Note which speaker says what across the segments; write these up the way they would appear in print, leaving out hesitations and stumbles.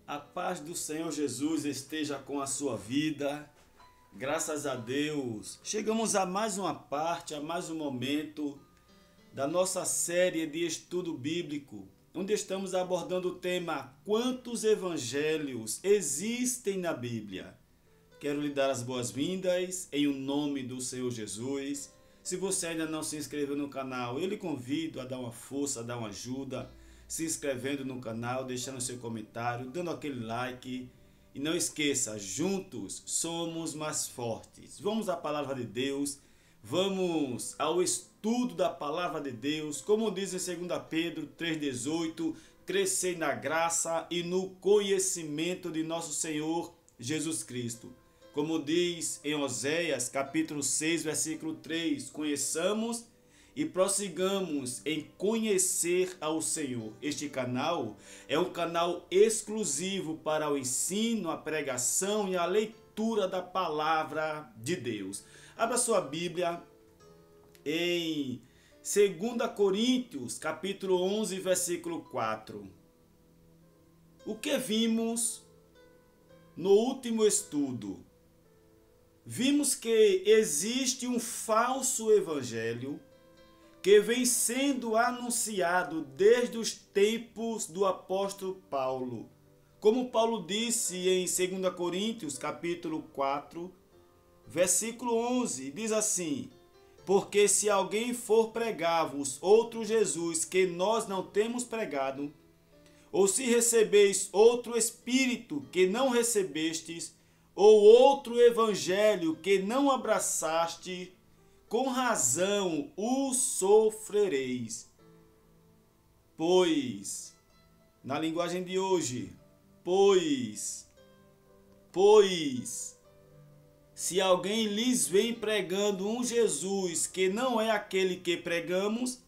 Speaker 1: A paz do Senhor Jesus esteja com a sua vida. Graças a Deus. Chegamos a mais uma parte, a mais um momento da nossa série de estudo bíblico, onde estamos abordando o tema: quantos evangelhos existem na Bíblia? Quero lhe dar as boas-vindas em o nome do Senhor Jesus. Se você ainda não se inscreveu no canal, eu lhe convido a dar uma força, a dar uma ajuda, se inscrevendo no canal, deixando seu comentário, dando aquele like. E não esqueça, juntos somos mais fortes. Vamos à palavra de Deus, vamos ao estudo da palavra de Deus. Como diz em 2 Pedro 3,18, crescei na graça e no conhecimento de nosso Senhor Jesus Cristo. Como diz em Oséias, capítulo 6, versículo 3, conheçamos e prossigamos em conhecer ao Senhor. Este canal é um canal exclusivo para o ensino, a pregação e a leitura da palavra de Deus. Abra sua Bíblia em 2 Coríntios, capítulo 11, versículo 4. O que vimos no último estudo? Vimos que existe um falso evangelho que vem sendo anunciado desde os tempos do apóstolo Paulo. Como Paulo disse em 2 Coríntios, capítulo 4, versículo 11, diz assim: porque se alguém for pregar-vos outro Jesus que nós não temos pregado, ou se recebeis outro Espírito que não recebestes, ou outro evangelho que não abraçaste, com razão o sofrereis. Pois, na linguagem de hoje, pois, se alguém lhes vem pregando um Jesus que não é aquele que pregamos,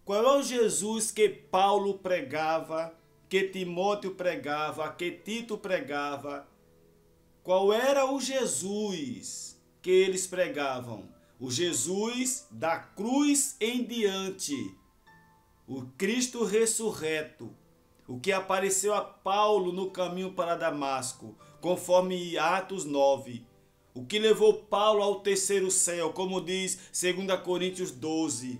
Speaker 1: qual é o Jesus que Paulo pregava, que Timóteo pregava, que Tito pregava? Qual era o Jesus que eles pregavam? O Jesus da cruz em diante, o Cristo ressurreto, o que apareceu a Paulo no caminho para Damasco, conforme Atos 9, o que levou Paulo ao terceiro céu, como diz 2 Coríntios 12,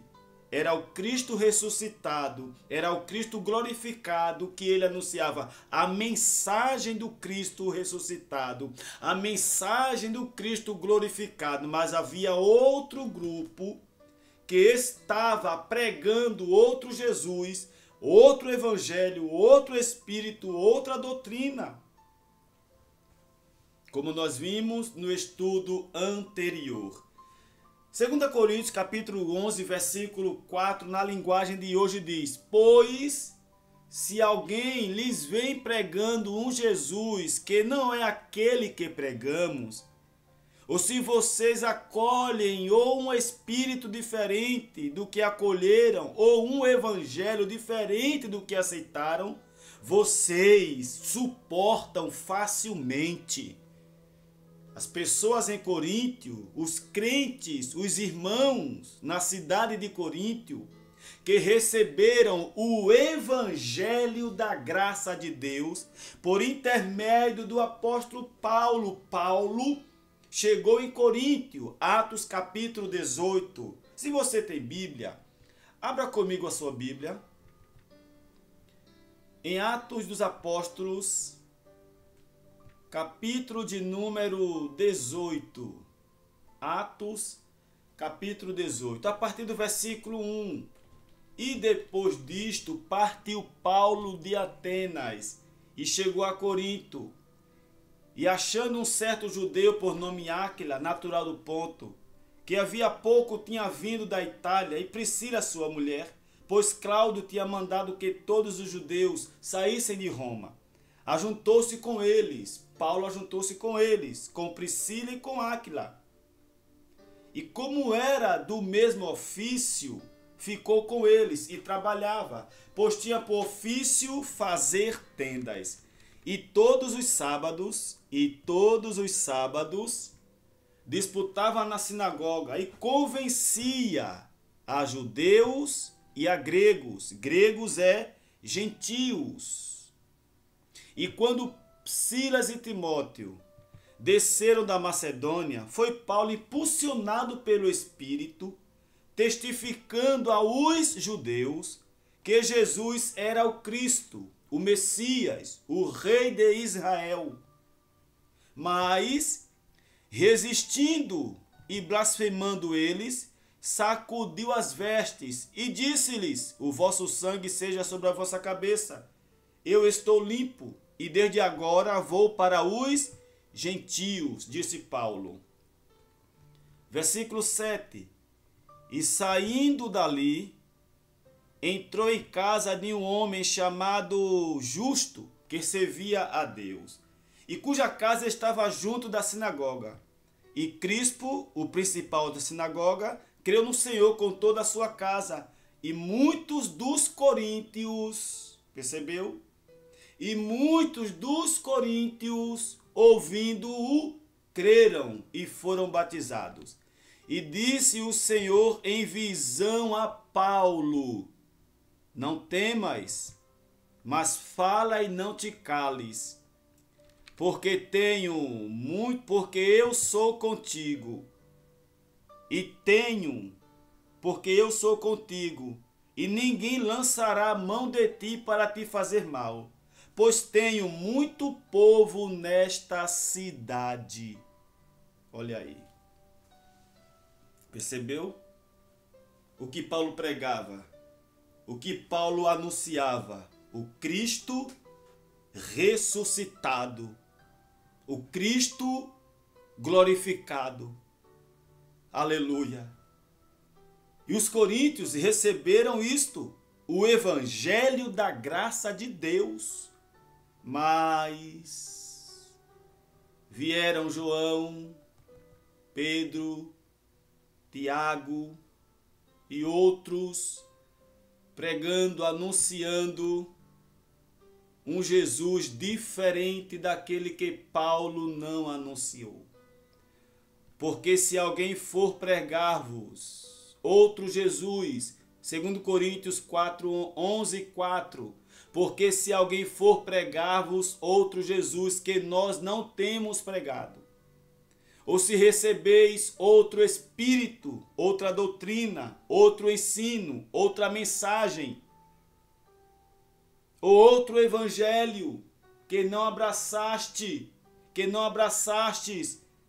Speaker 1: era o Cristo ressuscitado, era o Cristo glorificado que ele anunciava, a mensagem do Cristo ressuscitado, a mensagem do Cristo glorificado. Mas havia outro grupo que estava pregando outro Jesus, outro evangelho, outro espírito, outra doutrina, como nós vimos no estudo anterior. 2 Coríntios capítulo 11, versículo 4, na linguagem de hoje diz: pois se alguém lhes vem pregando um Jesus que não é aquele que pregamos, ou se vocês acolhem ou um espírito diferente do que acolheram, ou um evangelho diferente do que aceitaram, vocês suportam facilmente. As pessoas em Coríntio, os crentes, os irmãos na cidade de Coríntio, que receberam o evangelho da graça de Deus por intermédio do apóstolo Paulo. Paulo chegou em Coríntio, Atos capítulo 18. Se você tem Bíblia, abra comigo a sua Bíblia. Em Atos dos Apóstolos, capítulo de número 18. Atos, capítulo 18. A partir do versículo 1. E depois disto partiu Paulo de Atenas e chegou a Corinto. E achando um certo judeu por nome Áquila, natural do Ponto, que havia pouco tinha vindo da Itália, e Priscila sua mulher, pois Cláudio tinha mandado que todos os judeus saíssem de Roma. Ajuntou-se com eles, Paulo ajuntou-se com eles, com Priscila e com Áquila. E como era do mesmo ofício, ficou com eles e trabalhava, pois tinha por ofício fazer tendas. E todos os sábados, disputava na sinagoga e convencia a judeus e a gregos. Gregos é gentios. E quando Silas e Timóteo desceram da Macedônia, foi Paulo impulsionado pelo Espírito, testificando aos judeus que Jesus era o Cristo, o Messias, o Rei de Israel. Mas, resistindo e blasfemando eles, sacudiu as vestes e disse-lhes: o vosso sangue seja sobre a vossa cabeça. Eu estou limpo e desde agora vou para os gentios, disse Paulo. Versículo 7. E saindo dali, entrou em casa de um homem chamado Justo, que servia a Deus, e cuja casa estava junto da sinagoga. E Crispo, o principal da sinagoga, creu no Senhor com toda a sua casa, e muitos dos coríntios, percebeu? E muitos dos coríntios, ouvindo-o, creram e foram batizados. E disse o Senhor em visão a Paulo: não temas, mas fala e não te cales, porque eu sou contigo, porque eu sou contigo, e ninguém lançará a mão de ti para te fazer mal, pois tenho muito povo nesta cidade. Olha aí. Percebeu? O que Paulo pregava, o que Paulo anunciava: o Cristo ressuscitado, o Cristo glorificado. Aleluia! E os coríntios receberam isto, o evangelho da graça de Deus. Mas vieram João, Pedro, Tiago e outros pregando, anunciando um Jesus diferente daquele que Paulo não anunciou. Porque se alguém for pregar-vos outro Jesus, 2 Coríntios 4, 11, 4, porque se alguém for pregar-vos outro Jesus que nós não temos pregado, ou se recebeis outro espírito, outra doutrina, outro ensino, outra mensagem, ou outro evangelho que não abraçastes,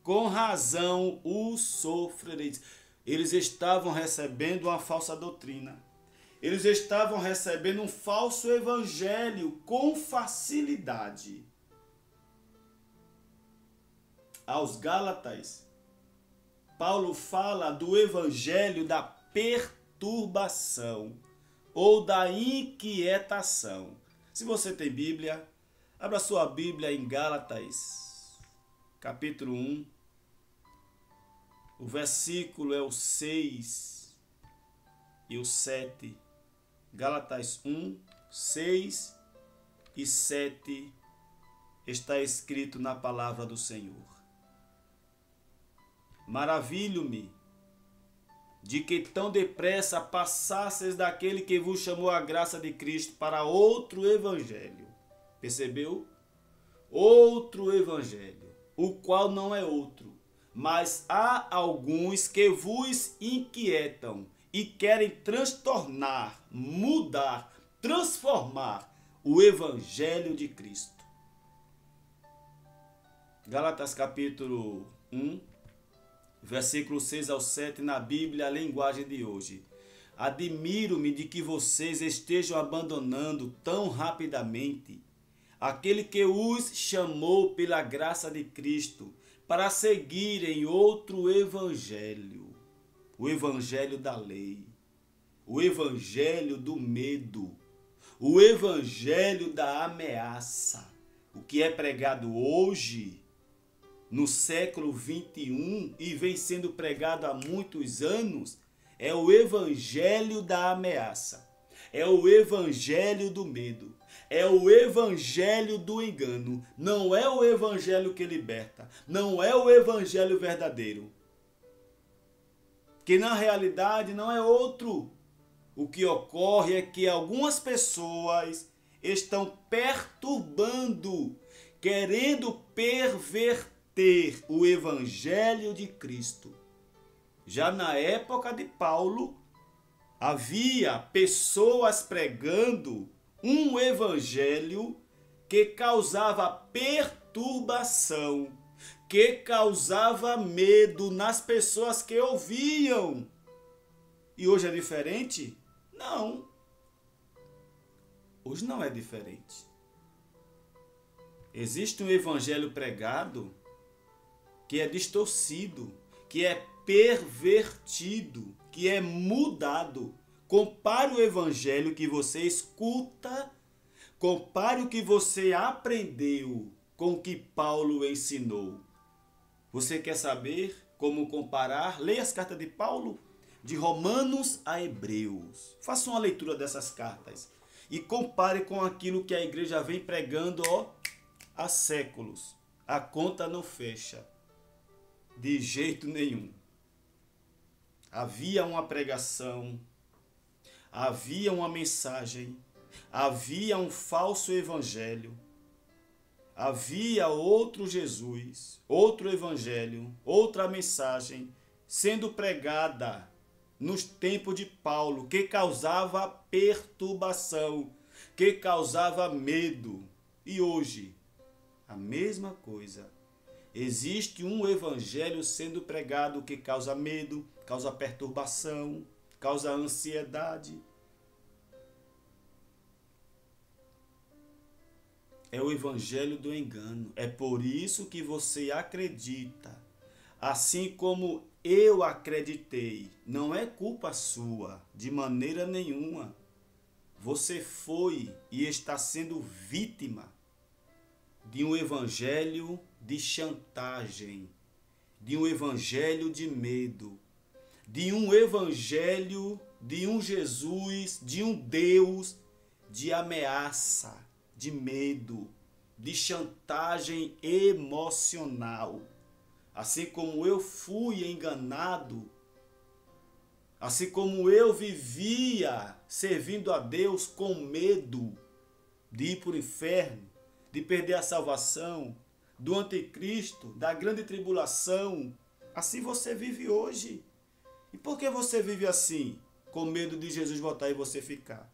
Speaker 1: com razão o sofrereis. Eles estavam recebendo uma falsa doutrina. Eles estavam recebendo um falso evangelho com facilidade. Aos Gálatas, Paulo fala do evangelho da perturbação ou da inquietação. Se você tem Bíblia, abra sua Bíblia em Gálatas, capítulo 1. O versículo é o 6 e o 7. Gálatas 1, 6 e 7 está escrito na palavra do Senhor. Maravilho-me de que tão depressa passasseis daquele que vos chamou a graça de Cristo para outro evangelho. Percebeu? Outro evangelho, o qual não é outro, mas há alguns que vos inquietam e querem transtornar, mudar, transformar o evangelho de Cristo. Gálatas capítulo 1, versículo 6 ao 7, na Bíblia, a linguagem de hoje. Admiro-me de que vocês estejam abandonando tão rapidamente aquele que os chamou pela graça de Cristo para seguirem outro evangelho, o evangelho da lei, o evangelho do medo, o evangelho da ameaça. O que é pregado hoje, no século 21 e vem sendo pregado há muitos anos, é o evangelho da ameaça, é o evangelho do medo, é o evangelho do engano. Não é o evangelho que liberta, não é o evangelho verdadeiro, que na realidade não é outro. O que ocorre é que algumas pessoas estão perturbando, querendo perverter o evangelho de Cristo. Já na época de Paulo, havia pessoas pregando um evangelho que causava perturbação, que causava medo nas pessoas que ouviam. E hoje é diferente? Não. Hoje não é diferente. Existe um evangelho pregado que é distorcido, que é pervertido, que é mudado. Compare o evangelho que você escuta, compare o que você aprendeu com o que Paulo ensinou. Você quer saber como comparar? Leia as cartas de Paulo, de Romanos a Hebreus. Faça uma leitura dessas cartas e compare com aquilo que a igreja vem pregando há séculos. A conta não fecha de jeito nenhum. Havia uma pregação, havia uma mensagem, havia um falso evangelho, havia outro Jesus, outro evangelho, outra mensagem sendo pregada nos tempos de Paulo, que causava perturbação, que causava medo. E hoje, a mesma coisa. Existe um evangelho sendo pregado que causa medo, causa perturbação, causa ansiedade. É o evangelho do engano. É por isso que você acredita. Assim como eu acreditei. Não é culpa sua, de maneira nenhuma. Você foi e está sendo vítima de um evangelho de chantagem, de um evangelho de medo, de um evangelho, de um Jesus, de um Deus de ameaça, de medo, de chantagem emocional. Assim como eu fui enganado, assim como eu vivia servindo a Deus com medo de ir para o inferno, de perder a salvação, do anticristo, da grande tribulação, assim você vive hoje. E por que você vive assim? Com medo de Jesus voltar e você ficar.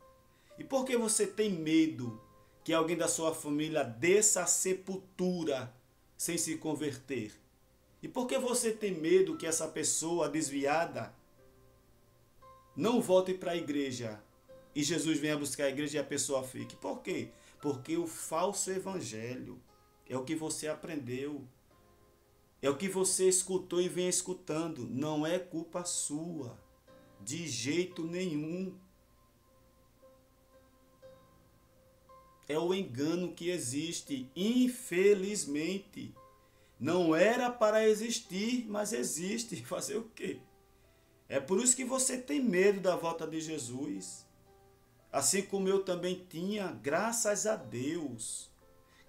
Speaker 1: E por que você tem medo que alguém da sua família desça à sepultura sem se converter? E por que você tem medo que essa pessoa desviada não volte para a igreja e Jesus venha buscar a igreja e a pessoa fique? Por quê? Porque o falso evangelho é o que você aprendeu, é o que você escutou e vem escutando. Não é culpa sua, de jeito nenhum. É o engano que existe, infelizmente. Não era para existir, mas existe. Fazer o quê? É por isso que você tem medo da volta de Jesus. Assim como eu também tinha, graças a Deus.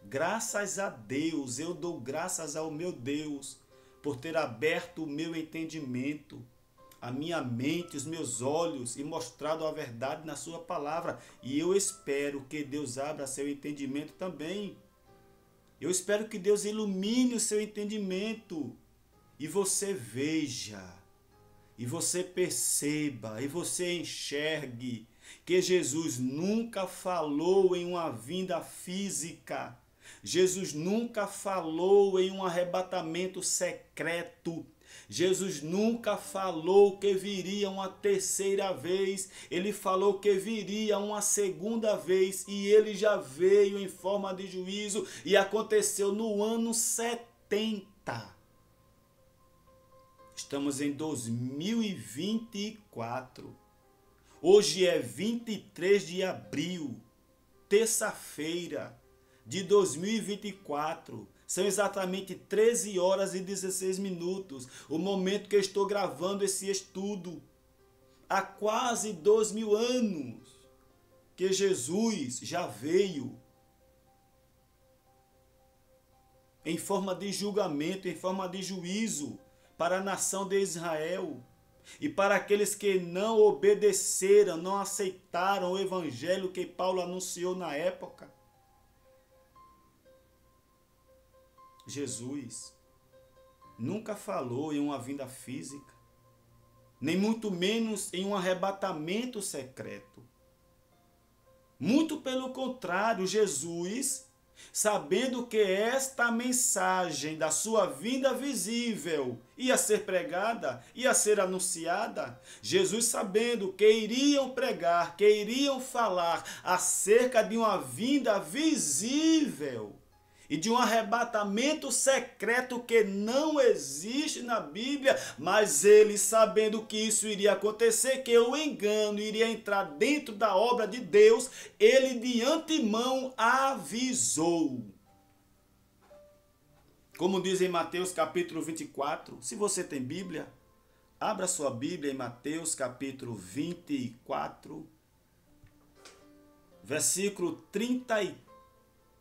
Speaker 1: Graças a Deus, eu dou graças ao meu Deus por ter aberto o meu entendimento, a minha mente, os meus olhos e mostrado a verdade na sua palavra. E eu espero que Deus abra seu entendimento também. Eu espero que Deus ilumine o seu entendimento e você veja, e você perceba, e você enxergue que Jesus nunca falou em uma vinda física. Jesus nunca falou em um arrebatamento secreto. Jesus nunca falou que viria uma terceira vez. Ele falou que viria uma segunda vez e ele já veio em forma de juízo e aconteceu no ano 70. Estamos em 2024. Hoje é 23 de abril, terça-feira de 2024. São exatamente 13 horas e 16 minutos, o momento que eu estou gravando esse estudo. Há quase 2000 anos que Jesus já veio em forma de julgamento, em forma de juízo para a nação de Israel. E para aqueles que não obedeceram, não aceitaram o evangelho que Paulo anunciou na época. Jesus nunca falou em uma vinda física, nem muito menos em um arrebatamento secreto. Muito pelo contrário, Jesus, sabendo que esta mensagem da sua vinda visível ia ser pregada, ia ser anunciada, Jesus sabendo que iriam pregar, que iriam falar acerca de uma vinda visível e de um arrebatamento secreto que não existe na Bíblia, mas ele, sabendo que isso iria acontecer, que o engano iria entrar dentro da obra de Deus, ele de antemão avisou. Como diz em Mateus capítulo 24, se você tem Bíblia, abra sua Bíblia em Mateus capítulo 24, versículo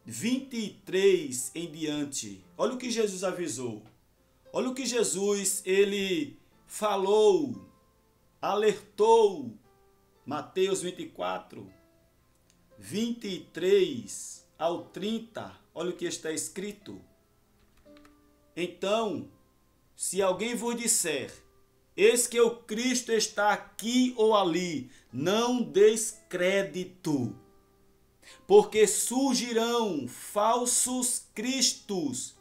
Speaker 1: 23 em diante. Olha o que Jesus avisou. Olha o que Jesus, ele falou, alertou. Mateus 24, 23 ao 30. Olha o que está escrito. Então, se alguém vos disser, eis que o Cristo está aqui ou ali, não deis crédito. Porque surgirão falsos cristos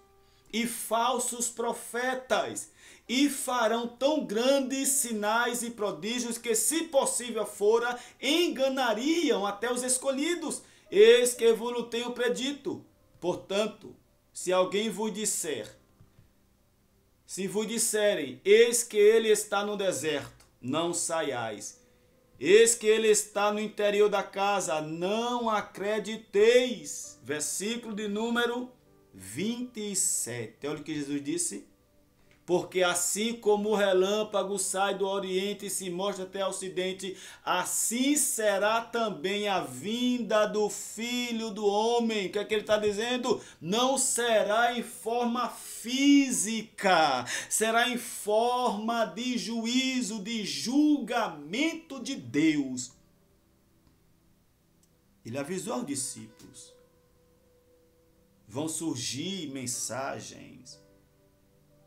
Speaker 1: e falsos profetas, e farão tão grandes sinais e prodígios que, se possível fora, enganariam até os escolhidos. Eis que vos tenho predito. Portanto, se alguém vos disser, se vos disserem, eis que ele está no deserto, não saiais. Eis que ele está no interior da casa, não acrediteis. Versículo de número 27. Olha o que Jesus disse. Porque assim como o relâmpago sai do oriente e se mostra até o ocidente, assim será também a vinda do Filho do Homem. O que é que ele está dizendo? Não será em forma física, será em forma de juízo, de julgamento de Deus. Ele avisou aos discípulos. Vão surgir mensagens,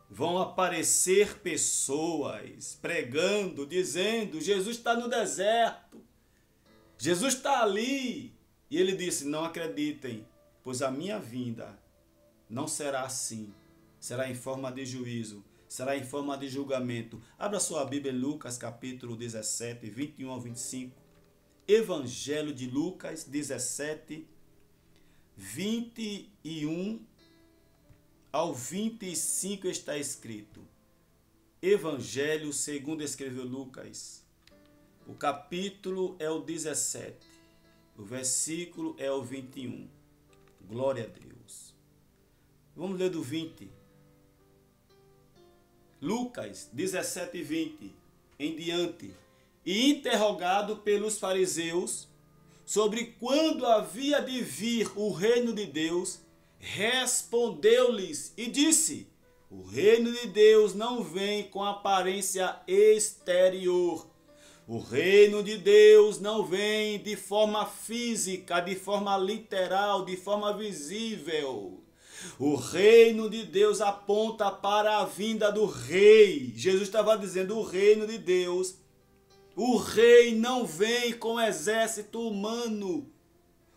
Speaker 1: vão aparecer pessoas pregando, dizendo, Jesus está no deserto, Jesus está ali. E ele disse, não acreditem, pois a minha vinda não será assim. Será em forma de juízo, será em forma de julgamento. Abra sua Bíblia em Lucas capítulo 17, 21 ao 25. Evangelho de Lucas 17, 21 ao 25 está escrito. Evangelho segundo escreveu Lucas. O capítulo é o 17. O versículo é o 21. Glória a Deus. Vamos ler do 20. Lucas 17 e 20 em diante. E interrogado pelos fariseus sobre quando havia de vir o reino de Deus, respondeu-lhes e disse, o reino de Deus não vem com aparência exterior. O reino de Deus não vem de forma física, de forma literal, de forma visível. O reino de Deus aponta para a vinda do rei. Jesus estava dizendo, o reino de Deus, o rei não vem com exército humano.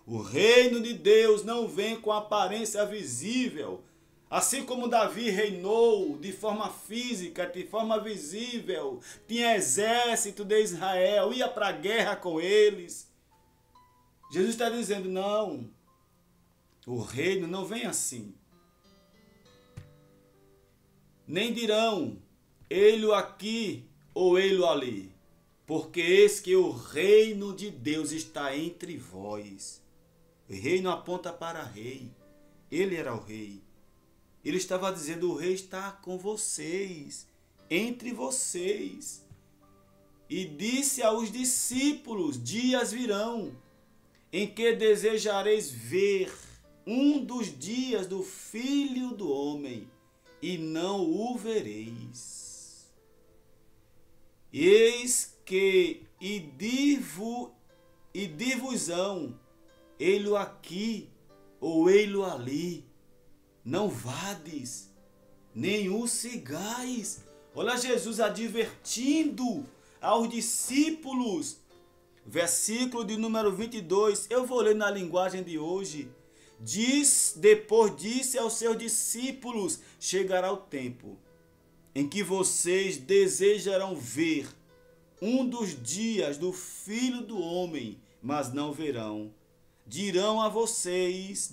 Speaker 1: O reino de Deus não vem com aparência visível. Assim como Davi reinou de forma física, de forma visível, tinha exército de Israel, ia para a guerra com eles. Jesus está dizendo, não, o reino não vem assim. Nem dirão, ele aqui ou ele ali, porque eis que o reino de Deus está entre vós. O reino aponta para rei, ele era o rei. Ele estava dizendo, o rei está com vocês, entre vocês. E disse aos discípulos, dias virão, em que desejareis ver um dos dias do Filho do Homem, e não o vereis. Eis que dir-vos-ão, ei-lo aqui ou ei-lo ali. Não vades, nem o sigais. Olha Jesus advertindo aos discípulos. Versículo de número 22, eu vou ler na linguagem de hoje. Depois disse aos seus discípulos, chegará o tempo em que vocês desejarão ver um dos dias do Filho do Homem, mas não verão. Dirão a vocês,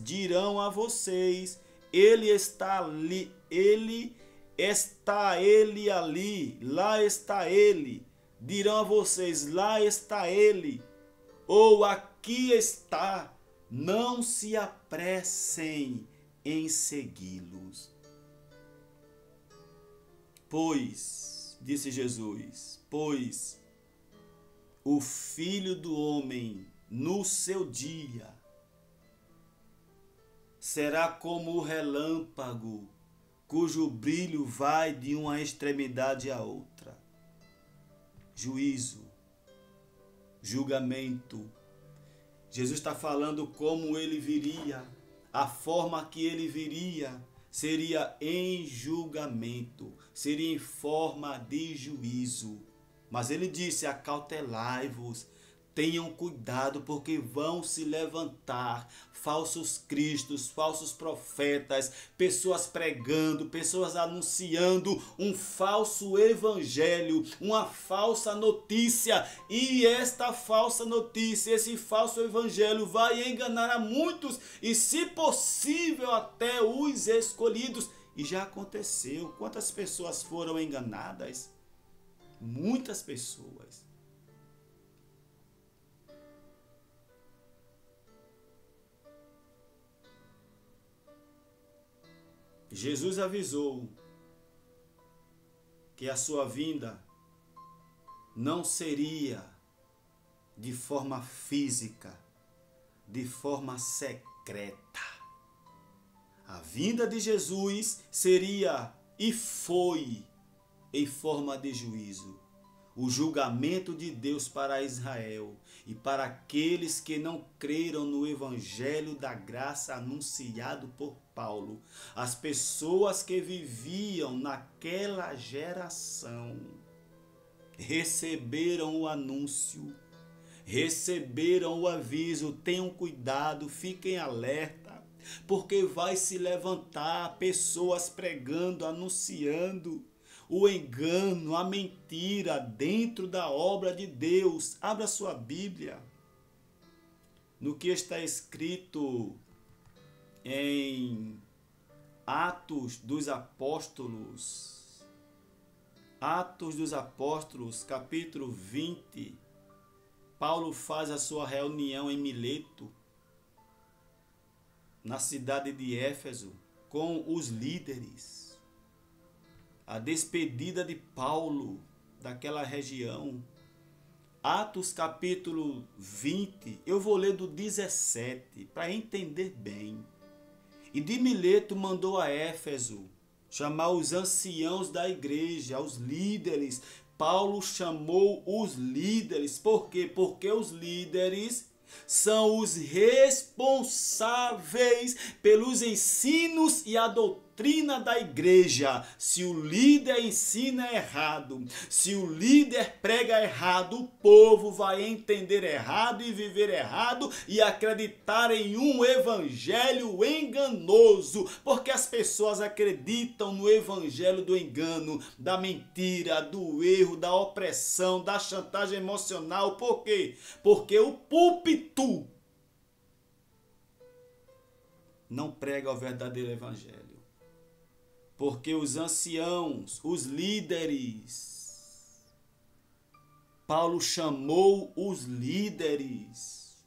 Speaker 1: ele está ali, lá está ele. Dirão a vocês, lá está ele, ou aqui está. Não se apressem em segui-los. Pois, disse Jesus, pois o Filho do Homem, no seu dia, será como o relâmpago, cujo brilho vai de uma extremidade à outra. Juízo, julgamento. Jesus está falando como ele viria, a forma que ele viria seria em julgamento, seria em forma de juízo. Mas ele disse, acautelai-vos, tenham cuidado, porque vão se levantar falsos cristos, falsos profetas, pessoas pregando, pessoas anunciando um falso evangelho, uma falsa notícia. E esta falsa notícia, esse falso evangelho vai enganar a muitos e, se possível, até os escolhidos. E já aconteceu. Quantas pessoas foram enganadas? Muitas pessoas. Jesus avisou que a sua vinda não seria de forma física, de forma secreta. A vinda de Jesus seria e foi em forma de juízo. O julgamento de Deus para Israel e para aqueles que não creram no evangelho da graça anunciado por Paulo. As pessoas que viviam naquela geração receberam o anúncio, receberam o aviso. Tenham cuidado, fiquem alerta, porque vai se levantar pessoas pregando, anunciando o engano, a mentira dentro da obra de Deus. Abra sua Bíblia no que está escrito em Atos dos Apóstolos. Atos dos Apóstolos, capítulo 20. Paulo faz a sua reunião em Mileto, na cidade de Éfeso, com os líderes. A despedida de Paulo daquela região. Atos capítulo 20, eu vou ler do 17, para entender bem. E de Mileto mandou a Éfeso chamar os anciãos da igreja, os líderes. Paulo chamou os líderes. Por quê? Porque os líderes são os responsáveis pelos ensinos e a doutrina da igreja. Se o líder ensina errado, se o líder prega errado, o povo vai entender errado e viver errado e acreditar em um evangelho enganoso, porque as pessoas acreditam no evangelho do engano, da mentira, do erro, da opressão, da chantagem emocional. Por quê? Porque o púlpito não prega o verdadeiro evangelho. Porque os anciãos, os líderes, Paulo chamou os líderes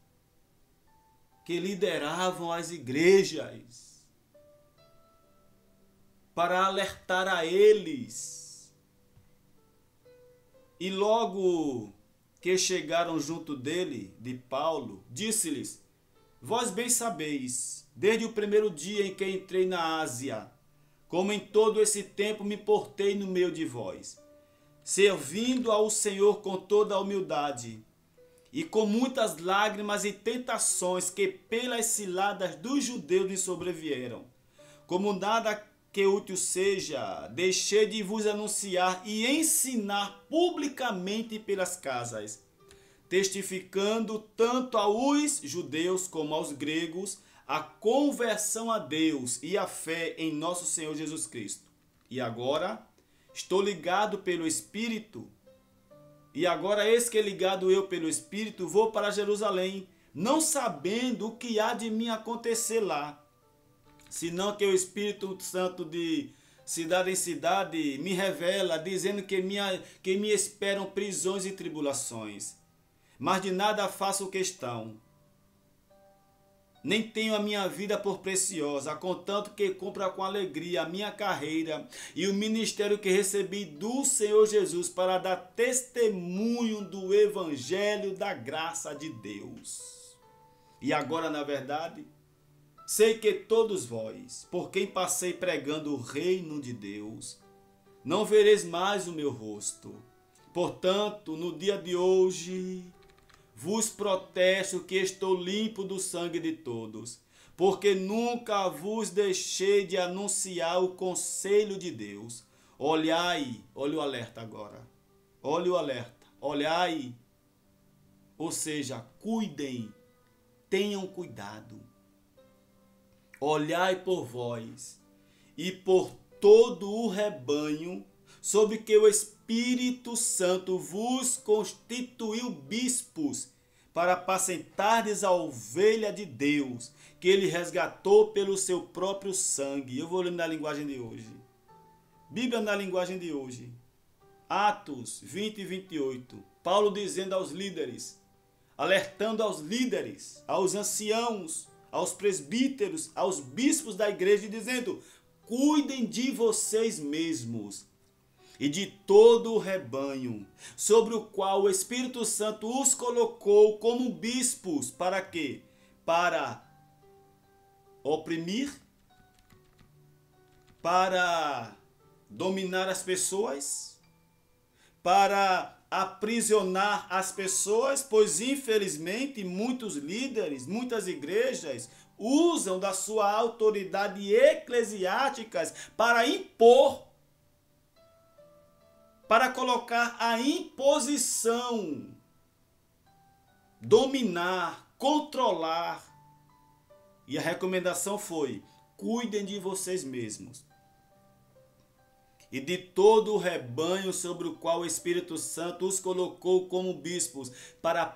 Speaker 1: que lideravam as igrejas para alertar a eles. E logo que chegaram junto dele, de Paulo, disse-lhes: vós bem sabeis, desde o primeiro dia em que entrei na Ásia, como em todo esse tempo me portei no meio de vós, servindo ao Senhor com toda a humildade, e com muitas lágrimas e tentações que pelas ciladas dos judeus lhe sobrevieram. Como nada que útil seja, deixei de vos anunciar e ensinar publicamente pelas casas, testificando tanto aos judeus como aos gregos a conversão a Deus e a fé em nosso Senhor Jesus Cristo. E agora estou ligado pelo Espírito, e agora eis que ligado eu pelo Espírito vou para Jerusalém, não sabendo o que há de mim acontecer lá, senão que o Espírito Santo de cidade em cidade me revela, dizendo que me esperam prisões e tribulações. Mas de nada faço questão, nem tenho a minha vida por preciosa, contanto que cumpra com alegria a minha carreira e o ministério que recebi do Senhor Jesus para dar testemunho do Evangelho da graça de Deus. E agora, na verdade, sei que todos vós, por quem passei pregando o reino de Deus, não vereis mais o meu rosto. Portanto, no dia de hoje, vos protesto que estou limpo do sangue de todos, porque nunca vos deixei de anunciar o conselho de Deus. Olhai, olha o alerta agora, olha o alerta, olhai, ou seja, cuidem, tenham cuidado. Olhai por vós e por todo o rebanho, sobre que o Espírito Santo vos constituiu bispos, para apacentardes a ovelha de Deus, que ele resgatou pelo seu próprio sangue. Eu vou ler na linguagem de hoje. Bíblia na linguagem de hoje. Atos 20 e 28. Paulo dizendo aos líderes, alertando aos líderes, aos anciãos, aos presbíteros, aos bispos da igreja, dizendo: cuidem de vocês mesmos e de todo o rebanho, sobre o qual o Espírito Santo os colocou como bispos. Para quê? Para oprimir, para dominar as pessoas, para aprisionar as pessoas, pois infelizmente muitos líderes, muitas igrejas usam da sua autoridade eclesiásticas para impor, para colocar a imposição, dominar, controlar. E a recomendação foi: cuidem de vocês mesmos e de todo o rebanho sobre o qual o Espírito Santo os colocou como bispos, para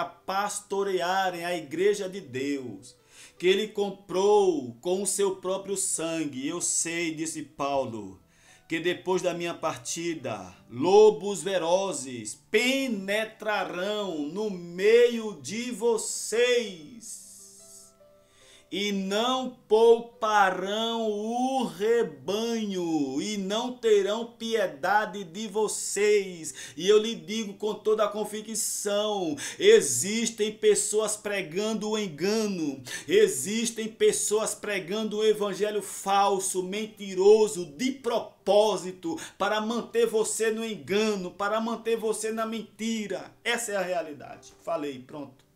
Speaker 1: pastorearem a igreja de Deus, que ele comprou com o seu próprio sangue. Eu sei, disse Paulo, que depois da minha partida, lobos ferozes penetrarão no meio de vocês e não pouparão o rebanho, e não terão piedade de vocês. E eu lhe digo com toda a convicção: existem pessoas pregando o engano, existem pessoas pregando o evangelho falso, mentiroso, de propósito, para manter você no engano, para manter você na mentira. Essa é a realidade. Falei, pronto.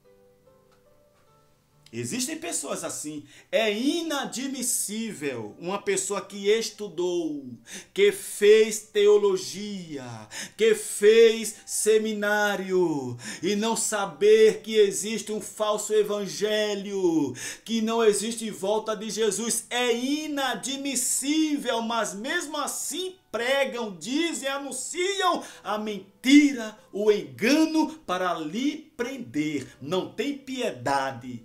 Speaker 1: Existem pessoas assim. É inadmissível uma pessoa que estudou, que fez teologia, que fez seminário e não saber que existe um falso evangelho, que não existe volta de Jesus. É inadmissível, mas mesmo assim pregam, dizem, anunciam a mentira, o engano para lhe prender. Não tem piedade.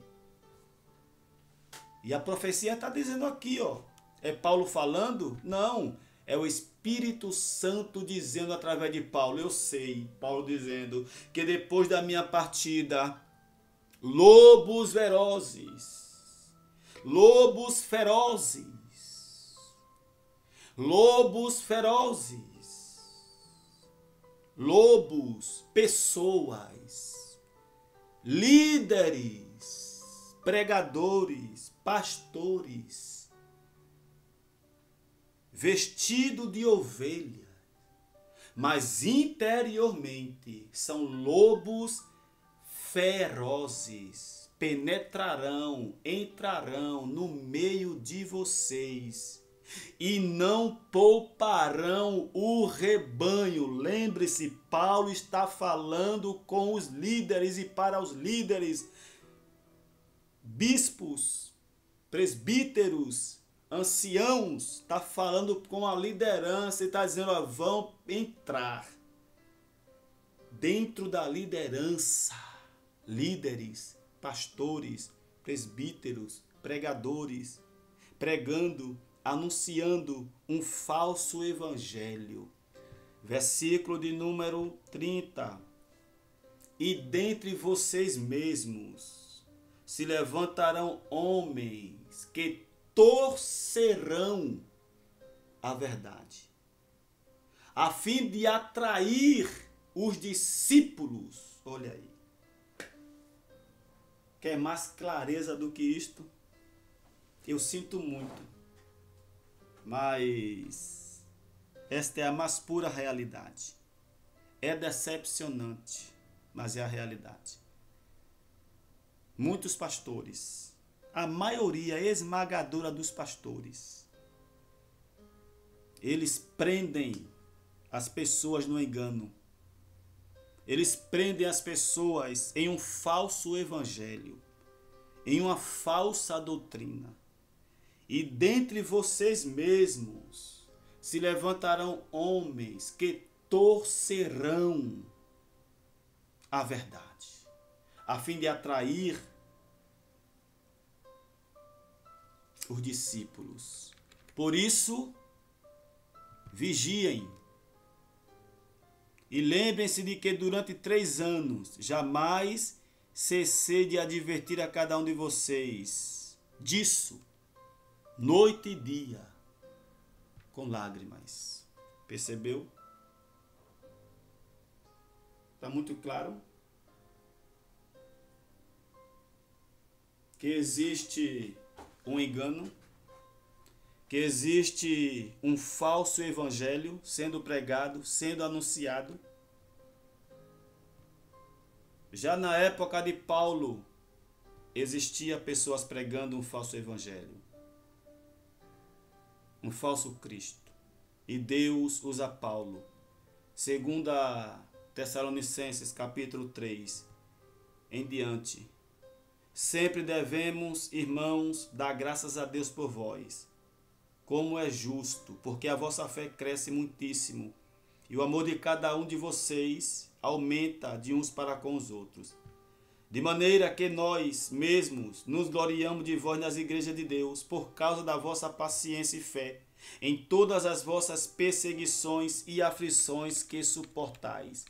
Speaker 1: E a profecia está dizendo aqui, ó. É Paulo falando? Não. É o Espírito Santo dizendo através de Paulo. Eu sei, Paulo dizendo que depois da minha partida, lobos ferozes, lobos ferozes, lobos ferozes, lobos, pessoas, líderes, pregadores, pastores, vestido de ovelha, mas interiormente são lobos ferozes, entrarão no meio de vocês e não pouparão o rebanho. Lembre-se, Paulo está falando com os líderes e para os líderes, bispos, presbíteros, anciãos, está falando com a liderança e está dizendo, ó, vão entrar dentro da liderança, líderes, pastores, presbíteros, pregadores, pregando, anunciando um falso evangelho. Versículo de número 30. E dentre vocês mesmos se levantarão homens que torcerão a verdade, a fim de atrair os discípulos. Olha aí. Quer mais clareza do que isto? Eu sinto muito, mas esta é a mais pura realidade. É decepcionante, mas é a realidade. Muitos pastores, a maioria esmagadora dos pastores, eles prendem as pessoas no engano. Eles prendem as pessoas em um falso evangelho, em uma falsa doutrina. E dentre vocês mesmos se levantarão homens que torcerão a verdade, a fim de atrair os discípulos. Por isso, vigiem. E lembrem-se de que durante 3 anos jamais cessei de advertir a cada um de vocês disso, noite e dia, com lágrimas. Percebeu? Está muito claro? Que existe um engano, que existe um falso evangelho sendo pregado, sendo anunciado. Já na época de Paulo, existia pessoas pregando um falso evangelho, um falso Cristo. E Deus usa Paulo. Segundo Tessalonicenses, capítulo 3, em diante. Sempre devemos, irmãos, dar graças a Deus por vós, como é justo, porque a vossa fé cresce muitíssimo, e o amor de cada um de vocês aumenta de uns para com os outros. De maneira que nós mesmos nos gloriamos de vós nas igrejas de Deus, por causa da vossa paciência e fé, em todas as vossas perseguições e aflições que suportais.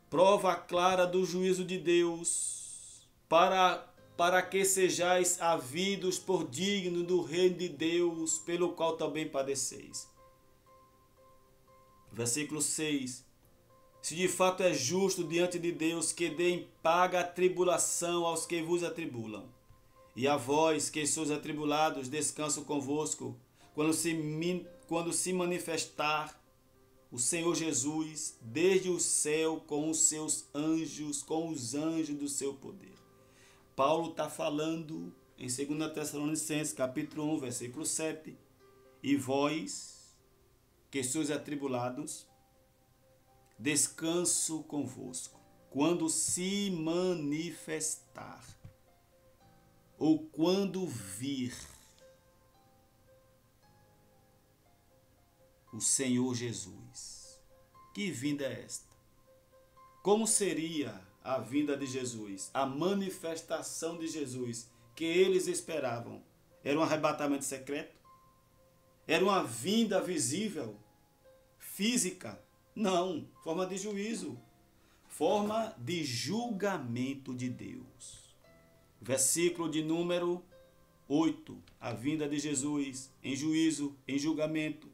Speaker 1: Prova clara do juízo de Deus, para que sejais havidos por digno do reino de Deus, pelo qual também padeceis. Versículo 6. Se de fato é justo diante de Deus que dê em paga a tribulação aos que vos atribulam, e a vós que sois atribulados, descanso convosco, quando se manifestar o Senhor Jesus desde o céu com os seus anjos, com os anjos do seu poder. Paulo está falando em 2 Tessalonicenses, capítulo 1, versículo 7. E vós, que sois atribulados, descanso convosco, quando se manifestar, ou quando vir o Senhor Jesus. Que vinda é esta? Como seria a vinda de Jesus, a manifestação de Jesus que eles esperavam? Era um arrebatamento secreto? Era uma vinda visível, física? Não, forma de juízo, forma de julgamento de Deus. Versículo de número 8, a vinda de Jesus em juízo, em julgamento,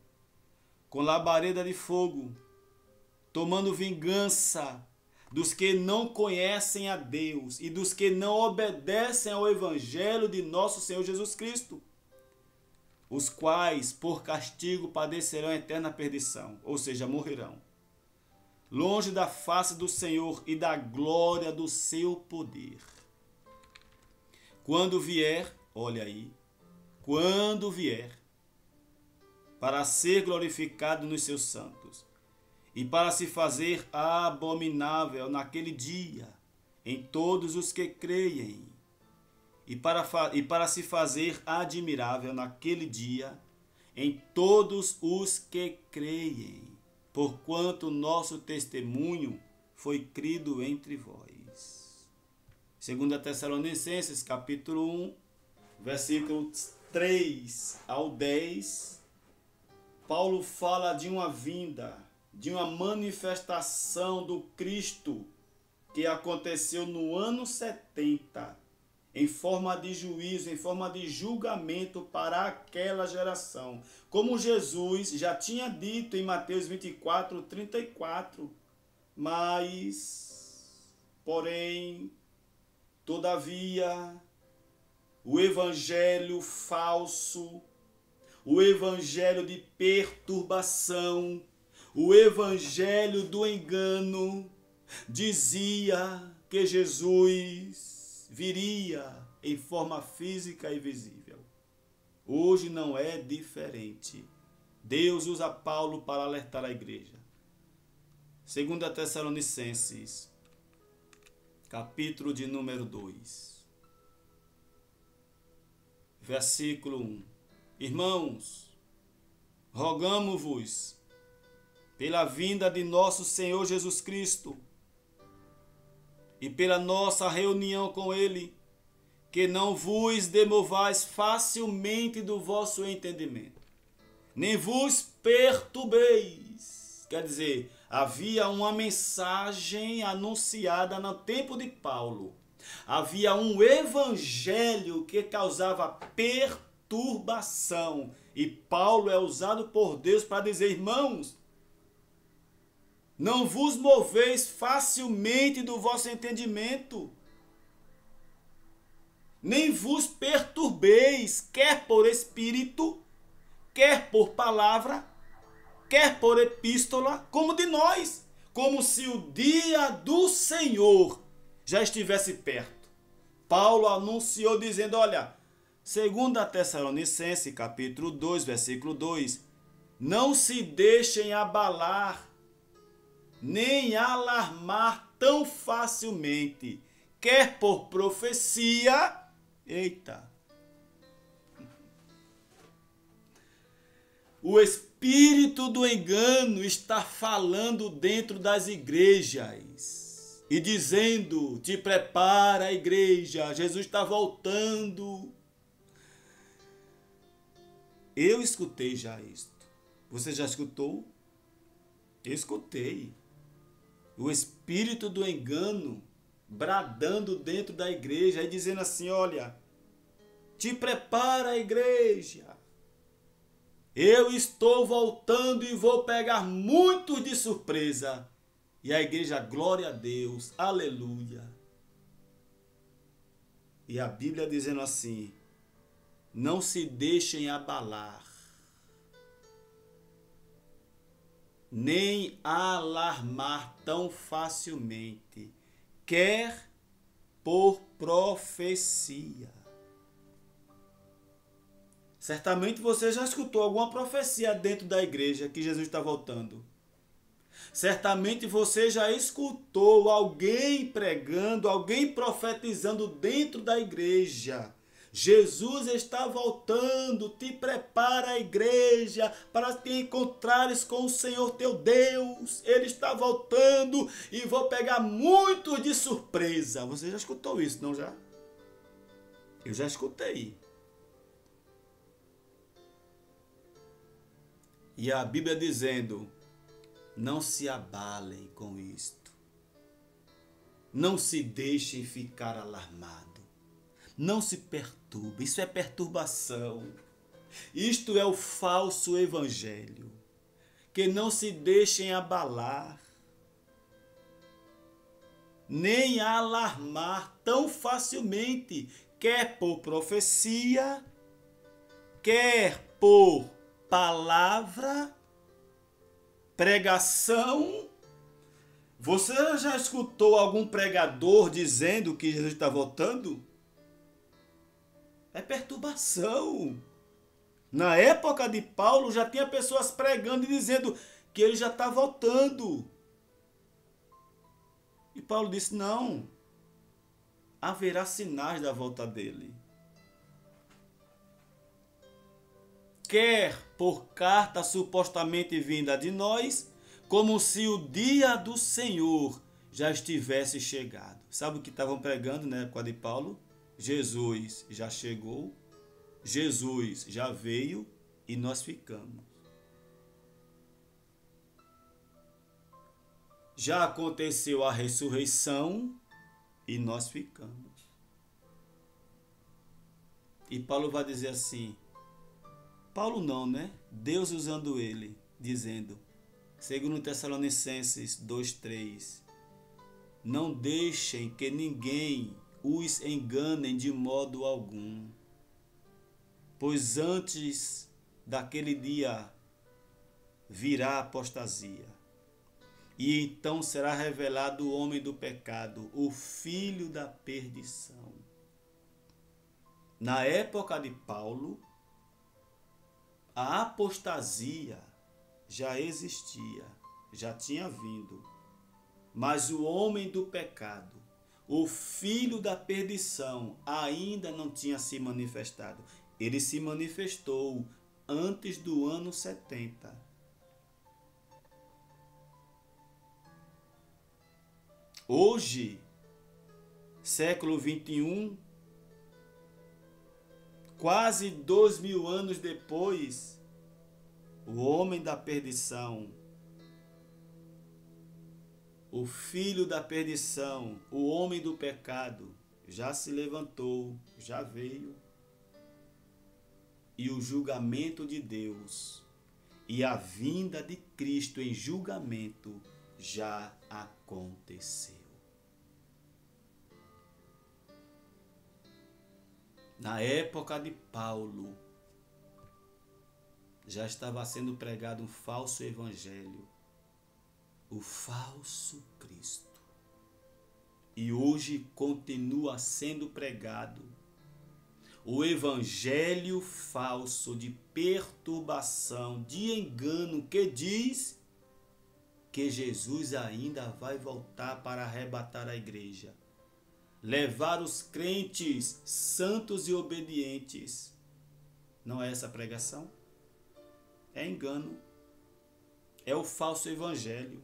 Speaker 1: com labareda de fogo, tomando vingança dos que não conhecem a Deus e dos que não obedecem ao Evangelho de nosso Senhor Jesus Cristo. os quais por castigo padecerão eterna perdição, ou seja, morrerão, longe da face do Senhor e da glória do seu poder. Quando vier, olha aí, quando vier, para ser glorificado nos seus santos, e para se fazer abominável naquele dia em todos os que creem, e para se fazer admirável naquele dia em todos os que creem, porquanto nosso testemunho foi crido entre vós. 2 Tessalonicenses, capítulo 1, versículos 3 ao 10, Paulo fala de uma vinda, de uma manifestação do Cristo que aconteceu no ano 70, em forma de juízo, em forma de julgamento para aquela geração. Como Jesus já tinha dito em Mateus 24, 34, porém, todavia, o evangelho falso, o evangelho de perturbação, o evangelho do engano, dizia que Jesus viria em forma física e visível. Hoje não é diferente. Deus usa Paulo para alertar a igreja. 2 Tessalonicenses, capítulo de número 2, versículo 1. Irmãos, rogamo-vos, pela vinda de nosso Senhor Jesus Cristo e pela nossa reunião com Ele, que não vos demovais facilmente do vosso entendimento, nem vos perturbeis. Quer dizer, havia uma mensagem anunciada no tempo de Paulo. Havia um evangelho que causava perturbação. E Paulo é usado por Deus para dizer, irmãos, não vos moveis facilmente do vosso entendimento, nem vos perturbeis, quer por espírito, quer por palavra, quer por epístola, como de nós, como se o dia do Senhor já estivesse perto. Paulo anunciou dizendo, olha, 2 Tessalonicenses, capítulo 2, versículo 2, não se deixem abalar, nem alarmar tão facilmente, quer por profecia, o espírito do engano está falando dentro das igrejas e dizendo, te prepara, igreja, Jesus está voltando. Eu escutei já isto. Você já escutou? Eu escutei. O espírito do engano bradando dentro da igreja e dizendo assim, olha, te prepara, igreja. Eu estou voltando e vou pegar muitos de surpresa. E a igreja, glória a Deus, aleluia. E a Bíblia dizendo assim, não se deixem abalar, nem alarmar tão facilmente, quer por profecia. Certamente você já escutou alguma profecia dentro da igreja que Jesus está voltando. Certamente você já escutou alguém pregando, alguém profetizando dentro da igreja. Jesus está voltando, te prepara a igreja para te encontrares com o Senhor teu Deus. Ele está voltando e vou pegar muitos de surpresa. Você já escutou isso, não já? Eu já escutei. E a Bíblia dizendo, não se abalem com isto. Não se deixem ficar alarmados. Não se perturbe, isso é perturbação. Isto é o falso evangelho. Que não se deixem abalar, nem alarmar tão facilmente, quer por profecia, quer por palavra, pregação. Você já escutou algum pregador dizendo que Jesus está voltando? É perturbação. Na época de Paulo já tinha pessoas pregando e dizendo que ele já está voltando. E Paulo disse, não, haverá sinais da volta dele. Quer por carta supostamente vinda de nós, como se o dia do Senhor já estivesse chegado. Sabe o que estavam pregando na época de Paulo? Jesus já chegou, Jesus já veio e nós ficamos. Já aconteceu a ressurreição e nós ficamos. E Paulo vai dizer assim, Paulo não, né? Deus usando ele, dizendo, segundo Tessalonicenses 2:3, não deixem que ninguém os enganem de modo algum, pois antes daquele dia virá a apostasia, e então será revelado o homem do pecado, o filho da perdição. Na época de Paulo, a apostasia já existia, já tinha vindo, mas o homem do pecado, o filho da perdição, ainda não tinha se manifestado. Ele se manifestou antes do ano 70. Hoje, século 21, quase 2000 anos depois, o homem da perdição, o filho da perdição, o homem do pecado, já se levantou, já veio. E o julgamento de Deus e a vinda de Cristo em julgamento já aconteceu. Na época de Paulo, já estava sendo pregado um falso evangelho, o falso Cristo. E hoje continua sendo pregado o evangelho falso de perturbação, de engano, que diz que Jesus ainda vai voltar para arrebatar a igreja, levar os crentes santos e obedientes. Não é essa a pregação? É engano. É o falso evangelho.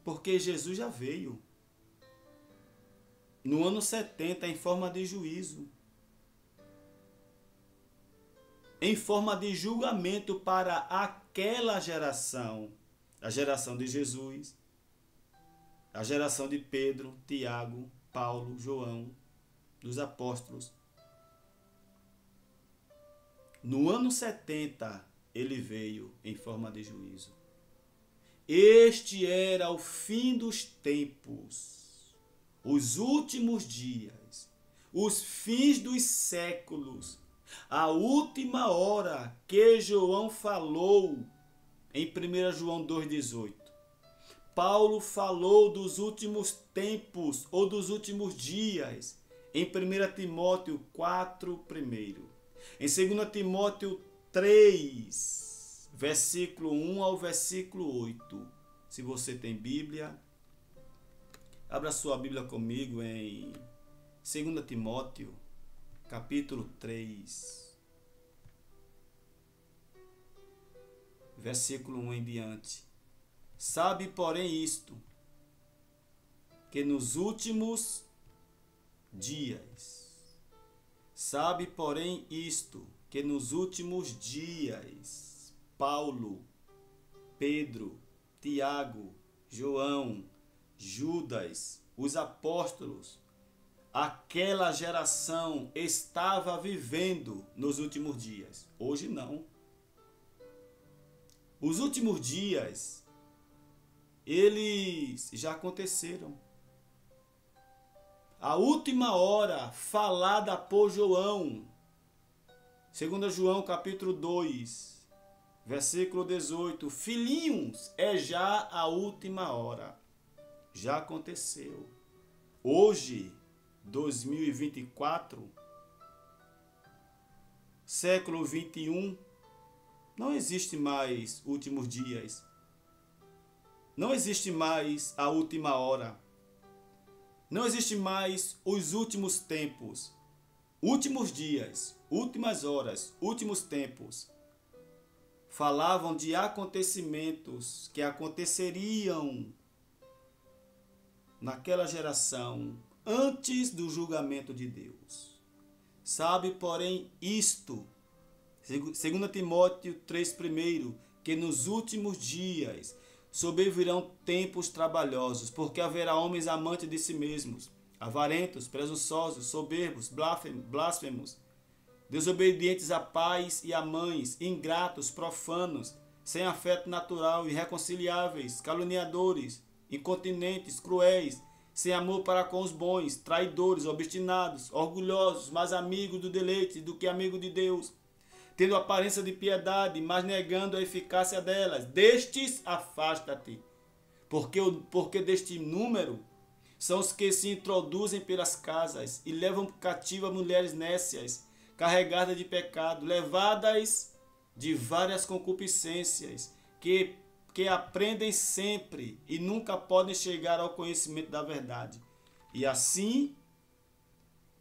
Speaker 1: Porque Jesus já veio no ano 70 em forma de juízo, em forma de julgamento para aquela geração, a geração de Jesus, a geração de Pedro, Tiago, Paulo, João, dos apóstolos. No ano 70 ele veio em forma de juízo. Este era o fim dos tempos, os últimos dias, os fins dos séculos, a última hora que João falou em 1 João 2,18. Paulo falou dos últimos tempos ou dos últimos dias em 1 Timóteo 4:1. Em 2 Timóteo 3, versículo 1 ao versículo 8. Se você tem Bíblia, abra sua Bíblia comigo em 2 Timóteo, capítulo 3, versículo 1 em diante. Sabe, porém, isto, que nos últimos dias, Paulo, Pedro, Tiago, João, Judas, os apóstolos, aquela geração estava vivendo nos últimos dias. Hoje não. Os últimos dias, eles já aconteceram. A última hora falada por João 2 João capítulo 2, versículo 18. Filhinhos, é já a última hora. Já aconteceu. Hoje, 2024, século 21, não existe mais últimos dias. Não existe mais a última hora. Não existe mais os últimos tempos. Últimos dias, últimas horas, últimos tempos. Falavam de acontecimentos que aconteceriam naquela geração antes do julgamento de Deus. Sabe, porém, isto, 2 Timóteo 3:1, que nos últimos dias sobrevirão tempos trabalhosos, porque haverá homens amantes de si mesmos, avarentos, presunçosos, soberbos, blasfemos, desobedientes a pais e a mães, ingratos, profanos, sem afeto natural, irreconciliáveis, caluniadores, incontinentes, cruéis, sem amor para com os bons, traidores, obstinados, orgulhosos, mais amigos do deleite do que amigos de Deus, tendo aparência de piedade, mas negando a eficácia delas. Destes afasta-te, porque deste número são os que se introduzem pelas casas e levam cativa mulheres nécias, carregadas de pecado, levadas de várias concupiscências, que aprendem sempre e nunca podem chegar ao conhecimento da verdade. E assim,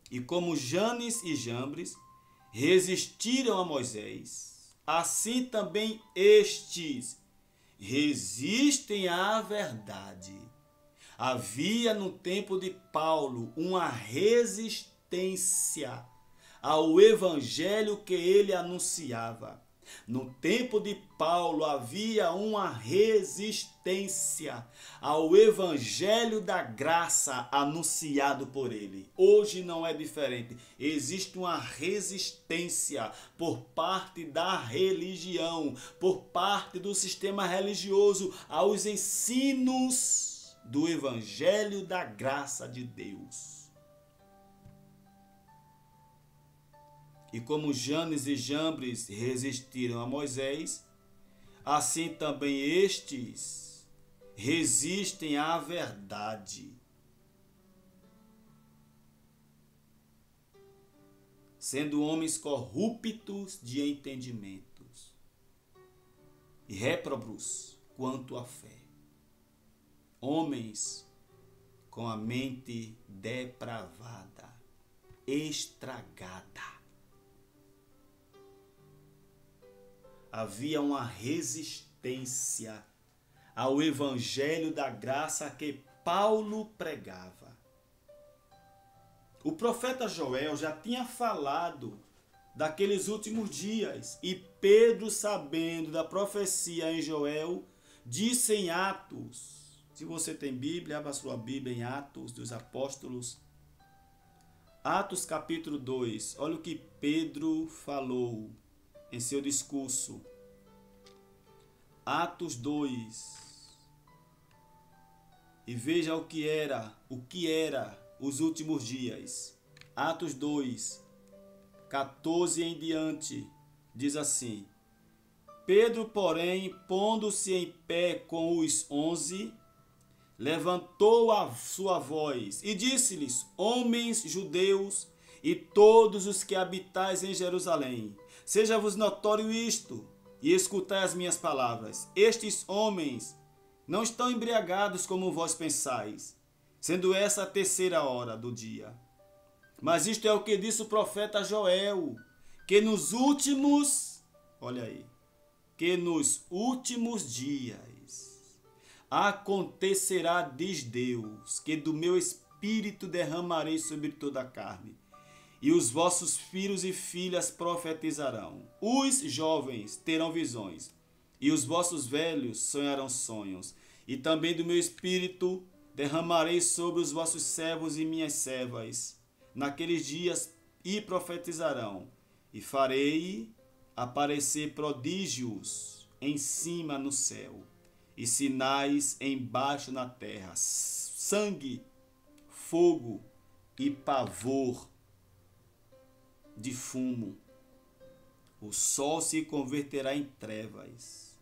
Speaker 1: e como Janes e Jambres resistiram a Moisés, assim também estes resistem à verdade. Havia no tempo de Paulo uma resistência ao evangelho que ele anunciava. No tempo de Paulo havia uma resistência ao evangelho da graça anunciado por ele. Hoje não é diferente. Existe uma resistência por parte da religião, por parte do sistema religioso aos ensinos do evangelho da graça de Deus. E como Janes e Jambres resistiram a Moisés, assim também estes resistem à verdade. Sendo homens corruptos de entendimentos e réprobos quanto à fé. Homens com a mente depravada, estragada. Havia uma resistência ao evangelho da graça que Paulo pregava. O profeta Joel já tinha falado daqueles últimos dias, e Pedro, sabendo da profecia em Joel, disse em Atos, se você tem Bíblia, abra sua Bíblia em Atos dos Apóstolos, Atos capítulo 2, olha o que Pedro falou em seu discurso. Atos 2. E veja o que era os últimos dias. Atos 2, 14 em diante, diz assim: Pedro, porém, pondo-se em pé com os 11, levantou a sua voz e disse-lhes: Homens judeus e todos os que habitais em Jerusalém, seja-vos notório isto, e escutai as minhas palavras. Estes homens não estão embriagados como vós pensais, sendo essa a terceira hora do dia. Mas isto é o que disse o profeta Joel, que nos últimos, olha aí, que nos últimos dias acontecerá, diz Deus, que do meu espírito derramarei sobre toda a carne. E os vossos filhos e filhas profetizarão. Os jovens terão visões. E os vossos velhos sonharão sonhos. E também do meu espírito derramarei sobre os vossos servos e minhas servas. Naqueles dias e profetizarão. E farei aparecer prodígios em cima no céu. E sinais embaixo na terra. Sangue, fogo e pavor de fumo. O sol se converterá em trevas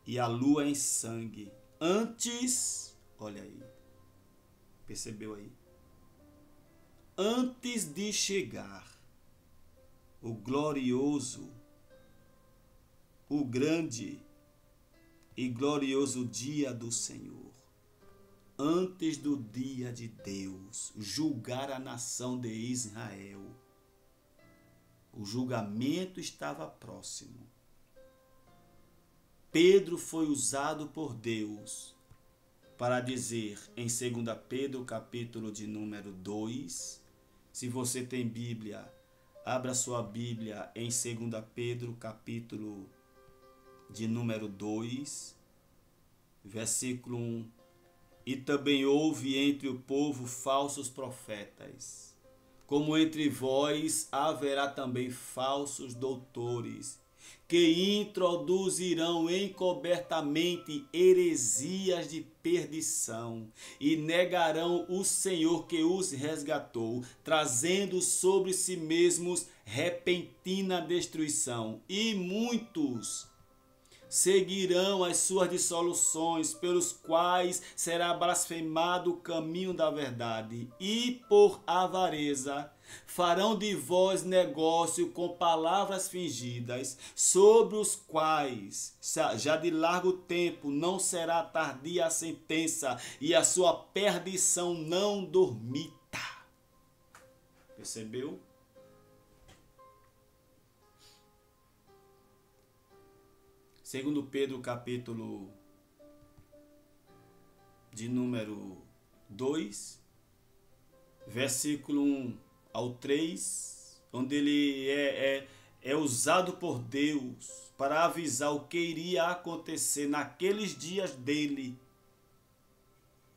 Speaker 1: e a lua em sangue. Antes, olha aí, percebeu aí? Antes de chegar o glorioso, o grande e glorioso dia do Senhor, antes do dia de Deus julgar a nação de Israel, o julgamento estava próximo. Pedro foi usado por Deus para dizer em 2 Pedro, capítulo de número 2, se você tem Bíblia, abra sua Bíblia em 2 Pedro, capítulo de número 2, versículo 1. E também houve entre o povo falsos profetas, como entre vós haverá também falsos doutores, que introduzirão encobertamente heresias de perdição, e negarão o Senhor que os resgatou, trazendo sobre si mesmos repentina destruição. E muitos seguirão as suas dissoluções, pelos quais será blasfemado o caminho da verdade, e por avareza farão de vós negócio com palavras fingidas, sobre os quais já de largo tempo não será tardia a sentença, e a sua perdição não dormita. Percebeu? Segundo Pedro, capítulo de número 2, versículo 1 ao 3, onde ele é usado por Deus para avisar o que iria acontecer naqueles dias dele.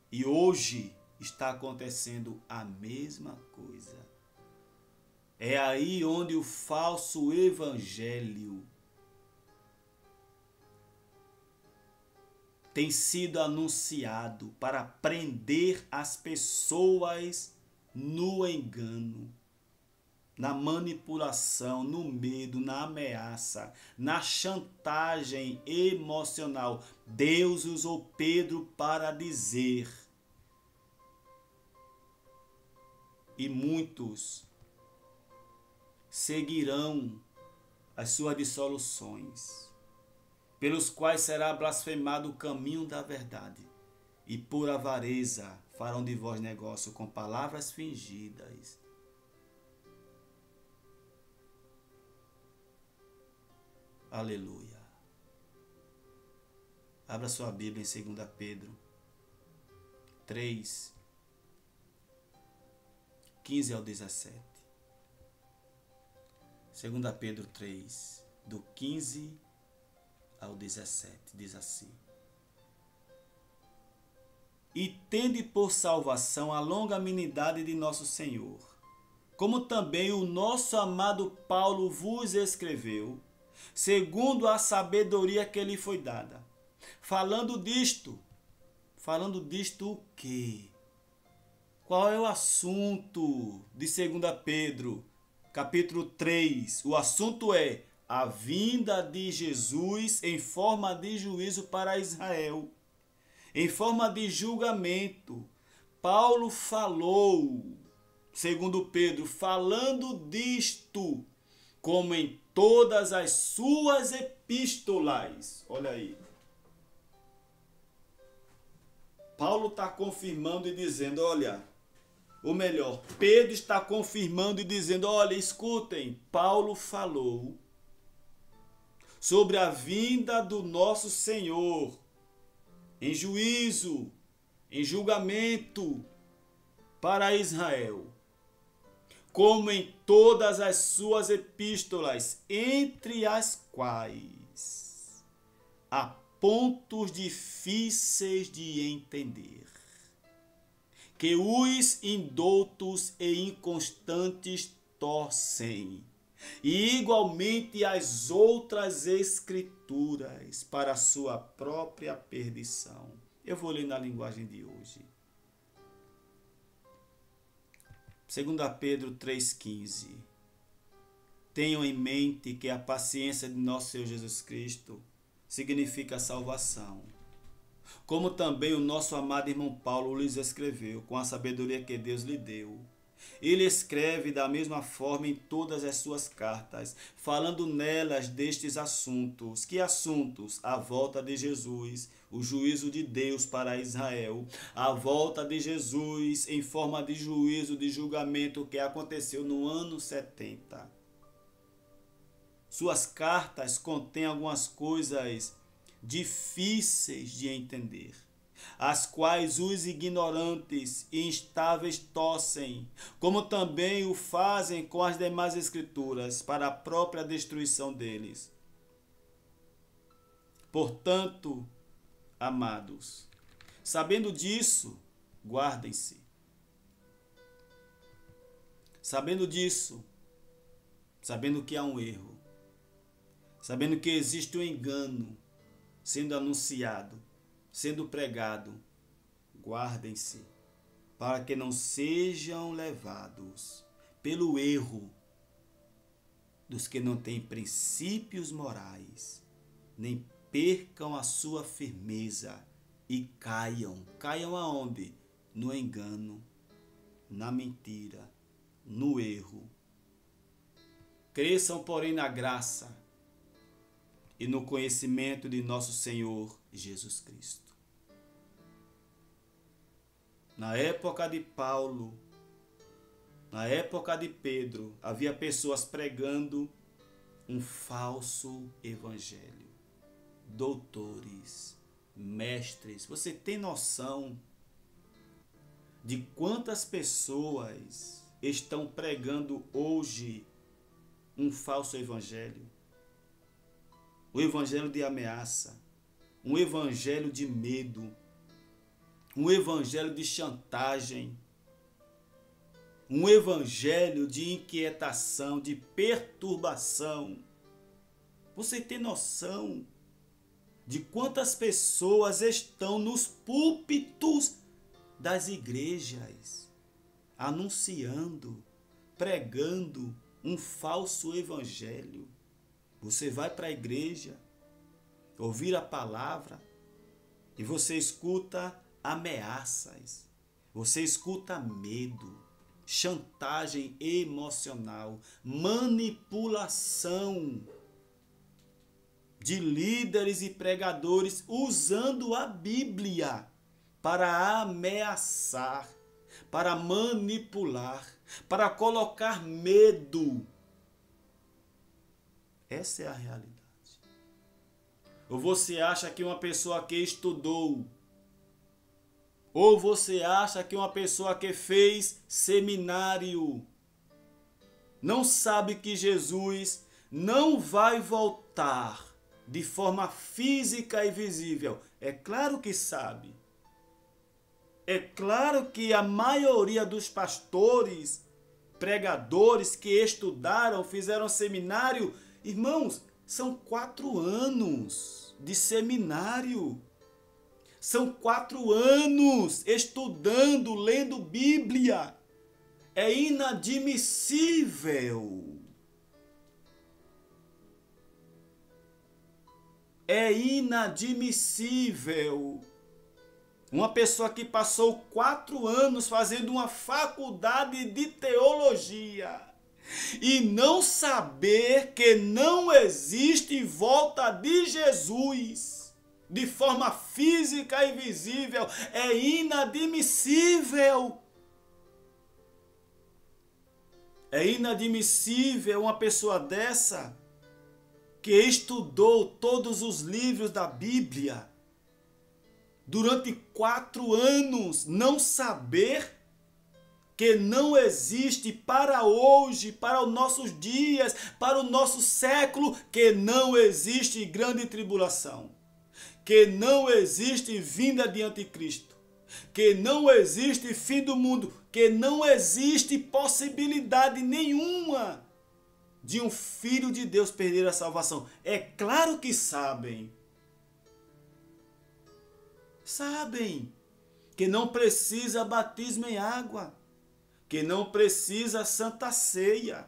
Speaker 1: E hoje está acontecendo a mesma coisa. É aí onde o falso evangelho tem sido anunciado para prender as pessoas no engano, na manipulação, no medo, na ameaça, na chantagem emocional. Deus usou Pedro para dizer, e muitos seguirão as suas dissoluções, pelos quais será blasfemado o caminho da verdade, e por avareza farão de vós negócio com palavras fingidas. Aleluia. Abra sua Bíblia em 2 Pedro 3, 15 ao 17. 2 Pedro 3, do 15 ao 17, diz assim: E tende por salvação a longanimidade de nosso Senhor, como também o nosso amado Paulo vos escreveu, segundo a sabedoria que lhe foi dada. Falando disto o quê? Qual é o assunto de 2 Pedro, capítulo 3? O assunto é a vinda de Jesus em forma de juízo para Israel, em forma de julgamento. Paulo falou, segundo Pedro, falando disto, como em todas as suas epístolas. Olha aí. Paulo está confirmando e dizendo, olha, ou melhor, Pedro está confirmando e dizendo, olha, escutem, Paulo falou sobre a vinda do nosso Senhor em juízo, em julgamento para Israel, como em todas as suas epístolas, entre as quais há pontos difíceis de entender, que os indoutos e inconstantes torcem, e igualmente as outras escrituras para a sua própria perdição. Eu vou ler na linguagem de hoje. 2 Pedro 3,15. tenham em mente que a paciência de nosso Senhor Jesus Cristo significa salvação. Como também o nosso amado irmão Paulo lhes escreveu, com a sabedoria que Deus lhe deu. Ele escreve da mesma forma em todas as suas cartas, falando nelas destes assuntos. Que assuntos? A volta de Jesus, o juízo de Deus para Israel, a volta de Jesus em forma de juízo, de julgamento que aconteceu no ano 70. Suas cartas contêm algumas coisas difíceis de entender, as quais os ignorantes e instáveis torcem, como também o fazem com as demais escrituras, para a própria destruição deles. Portanto, amados, sabendo disso, guardem-se. Sabendo disso, sabendo que há um erro, sabendo que existe um engano sendo anunciado, sendo pregado, guardem-se, para que não sejam levados pelo erro dos que não têm princípios morais, nem percam a sua firmeza e caiam. Caiam aonde? No engano, na mentira, no erro. Cresçam, porém, na graça e no conhecimento de nosso Senhor Jesus Cristo. Na época de Paulo, na época de Pedro, havia pessoas pregando um falso evangelho. Doutores, mestres, você tem noção de quantas pessoas estão pregando hoje um falso evangelho? Um evangelho de ameaça, um evangelho de medo, um evangelho de chantagem, um evangelho de inquietação, de perturbação. Você tem noção de quantas pessoas estão nos púlpitos das igrejas anunciando, pregando um falso evangelho? Você vai para a igreja, ouvir a palavra, e você escuta ameaças, você escuta medo, chantagem emocional, manipulação de líderes e pregadores usando a Bíblia para ameaçar, para manipular, para colocar medo. Essa é a realidade. Ou você acha que uma pessoa que estudou, ou você acha que uma pessoa que fez seminário, não sabe que Jesus não vai voltar de forma física e visível? É claro que sabe. É claro que a maioria dos pastores, pregadores que estudaram, fizeram seminário, irmãos, são 4 anos de seminário. São 4 anos estudando, lendo Bíblia. É inadmissível. É inadmissível uma pessoa que passou 4 anos fazendo uma faculdade de teologia e não saber que não existe volta de Jesus de forma física e visível. É inadmissível. É inadmissível uma pessoa dessa, que estudou todos os livros da Bíblia durante 4 anos, não saber que não existe para hoje, para os nossos dias, para o nosso século, que não existe grande tribulação, que não existe vinda de anticristo, que não existe fim do mundo, que não existe possibilidade nenhuma de um filho de Deus perder a salvação. É claro que sabem. Sabem que não precisa batismo em água, que não precisa santa ceia,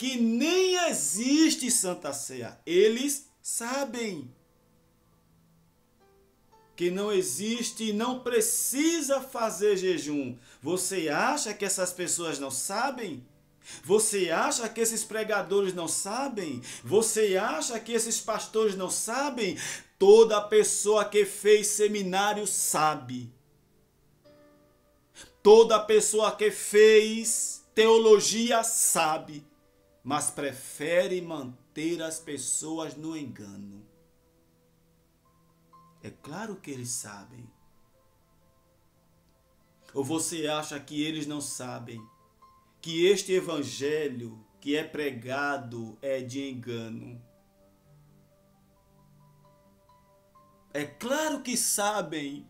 Speaker 1: que nem existe Santa Ceia. Eles sabem que não existe e não precisa fazer jejum. Você acha que essas pessoas não sabem? Você acha que esses pregadores não sabem? Você acha que esses pastores não sabem? Toda pessoa que fez seminário sabe. Toda pessoa que fez teologia sabe, mas prefere manter as pessoas no engano. É claro que eles sabem. Ou você acha que eles não sabem que este evangelho que é pregado é de engano? É claro que sabem.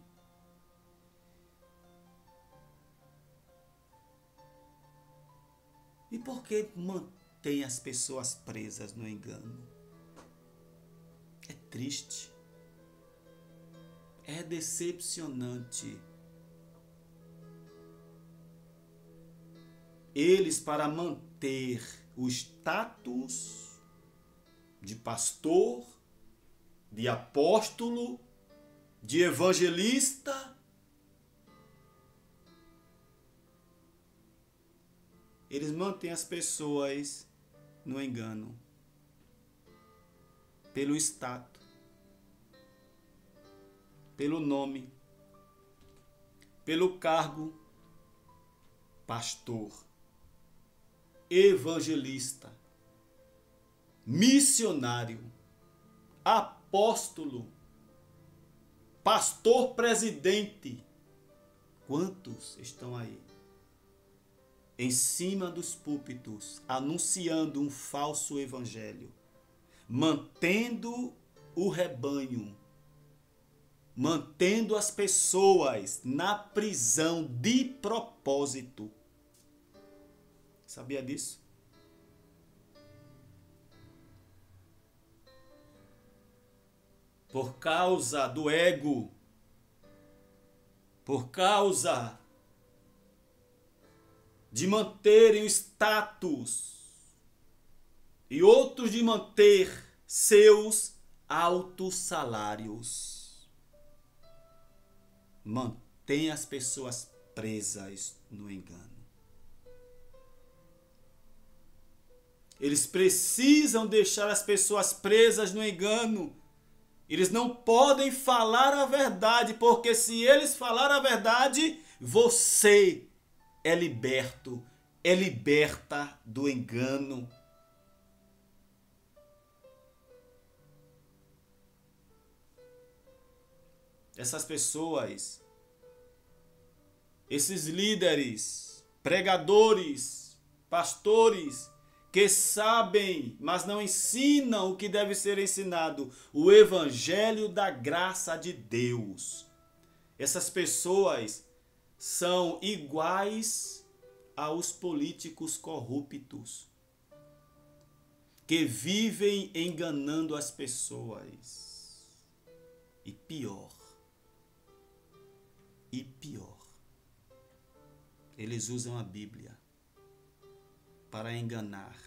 Speaker 1: E por que mantém as pessoas presas no engano? É triste. É decepcionante. Eles, para manter o status de pastor, de apóstolo, de evangelista, eles mantêm as pessoas no engano, pelo status, pelo nome, pelo cargo, pastor, evangelista, missionário, apóstolo, pastor presidente. Quantos estão aí em cima dos púlpitos anunciando um falso evangelho, mantendo o rebanho, mantendo as pessoas na prisão de propósito? Sabia disso? Por causa do ego, por causa de manterem o status e outros de manter seus altos salários. Mantém as pessoas presas no engano. Eles precisam deixar as pessoas presas no engano. Eles não podem falar a verdade, porque se eles falar a verdade, você é liberto, é liberta do engano. Essas pessoas, esses líderes, pregadores, pastores, que sabem, mas não ensinam o que deve ser ensinado, o evangelho da graça de Deus. Essas pessoas são iguais aos políticos corruptos, que vivem enganando as pessoas. E pior, eles usam a Bíblia para enganar,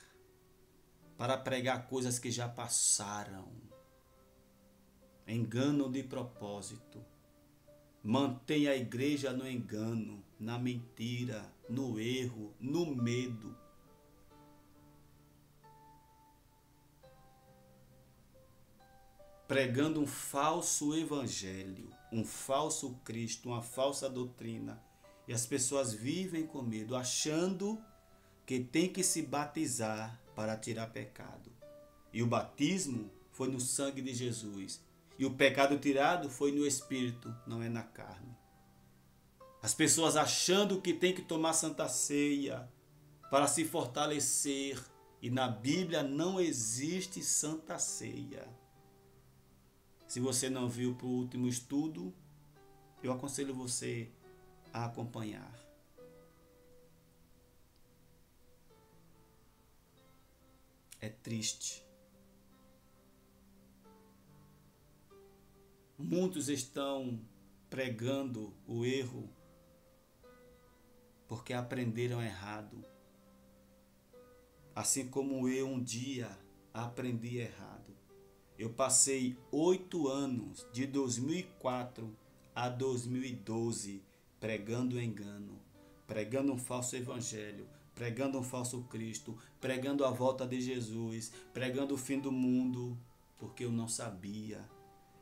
Speaker 1: para pregar coisas que já passaram. Enganam de propósito. Mantém a igreja no engano, na mentira, no erro, no medo. Pregando um falso evangelho, um falso Cristo, uma falsa doutrina. E as pessoas vivem com medo, achando que tem que se batizar para tirar pecado. E o batismo foi no sangue de Jesus. E o pecado tirado foi no Espírito, não é na carne. As pessoas achando que tem que tomar Santa Ceia para se fortalecer. E na Bíblia não existe Santa Ceia. Se você não viu para o último estudo, eu aconselho você a acompanhar. É triste. Muitos estão pregando o erro porque aprenderam errado. Assim como eu um dia aprendi errado. Eu passei 8 anos, de 2004 a 2012, pregando engano, pregando um falso evangelho, pregando um falso Cristo, pregando a volta de Jesus, pregando o fim do mundo, porque eu não sabia,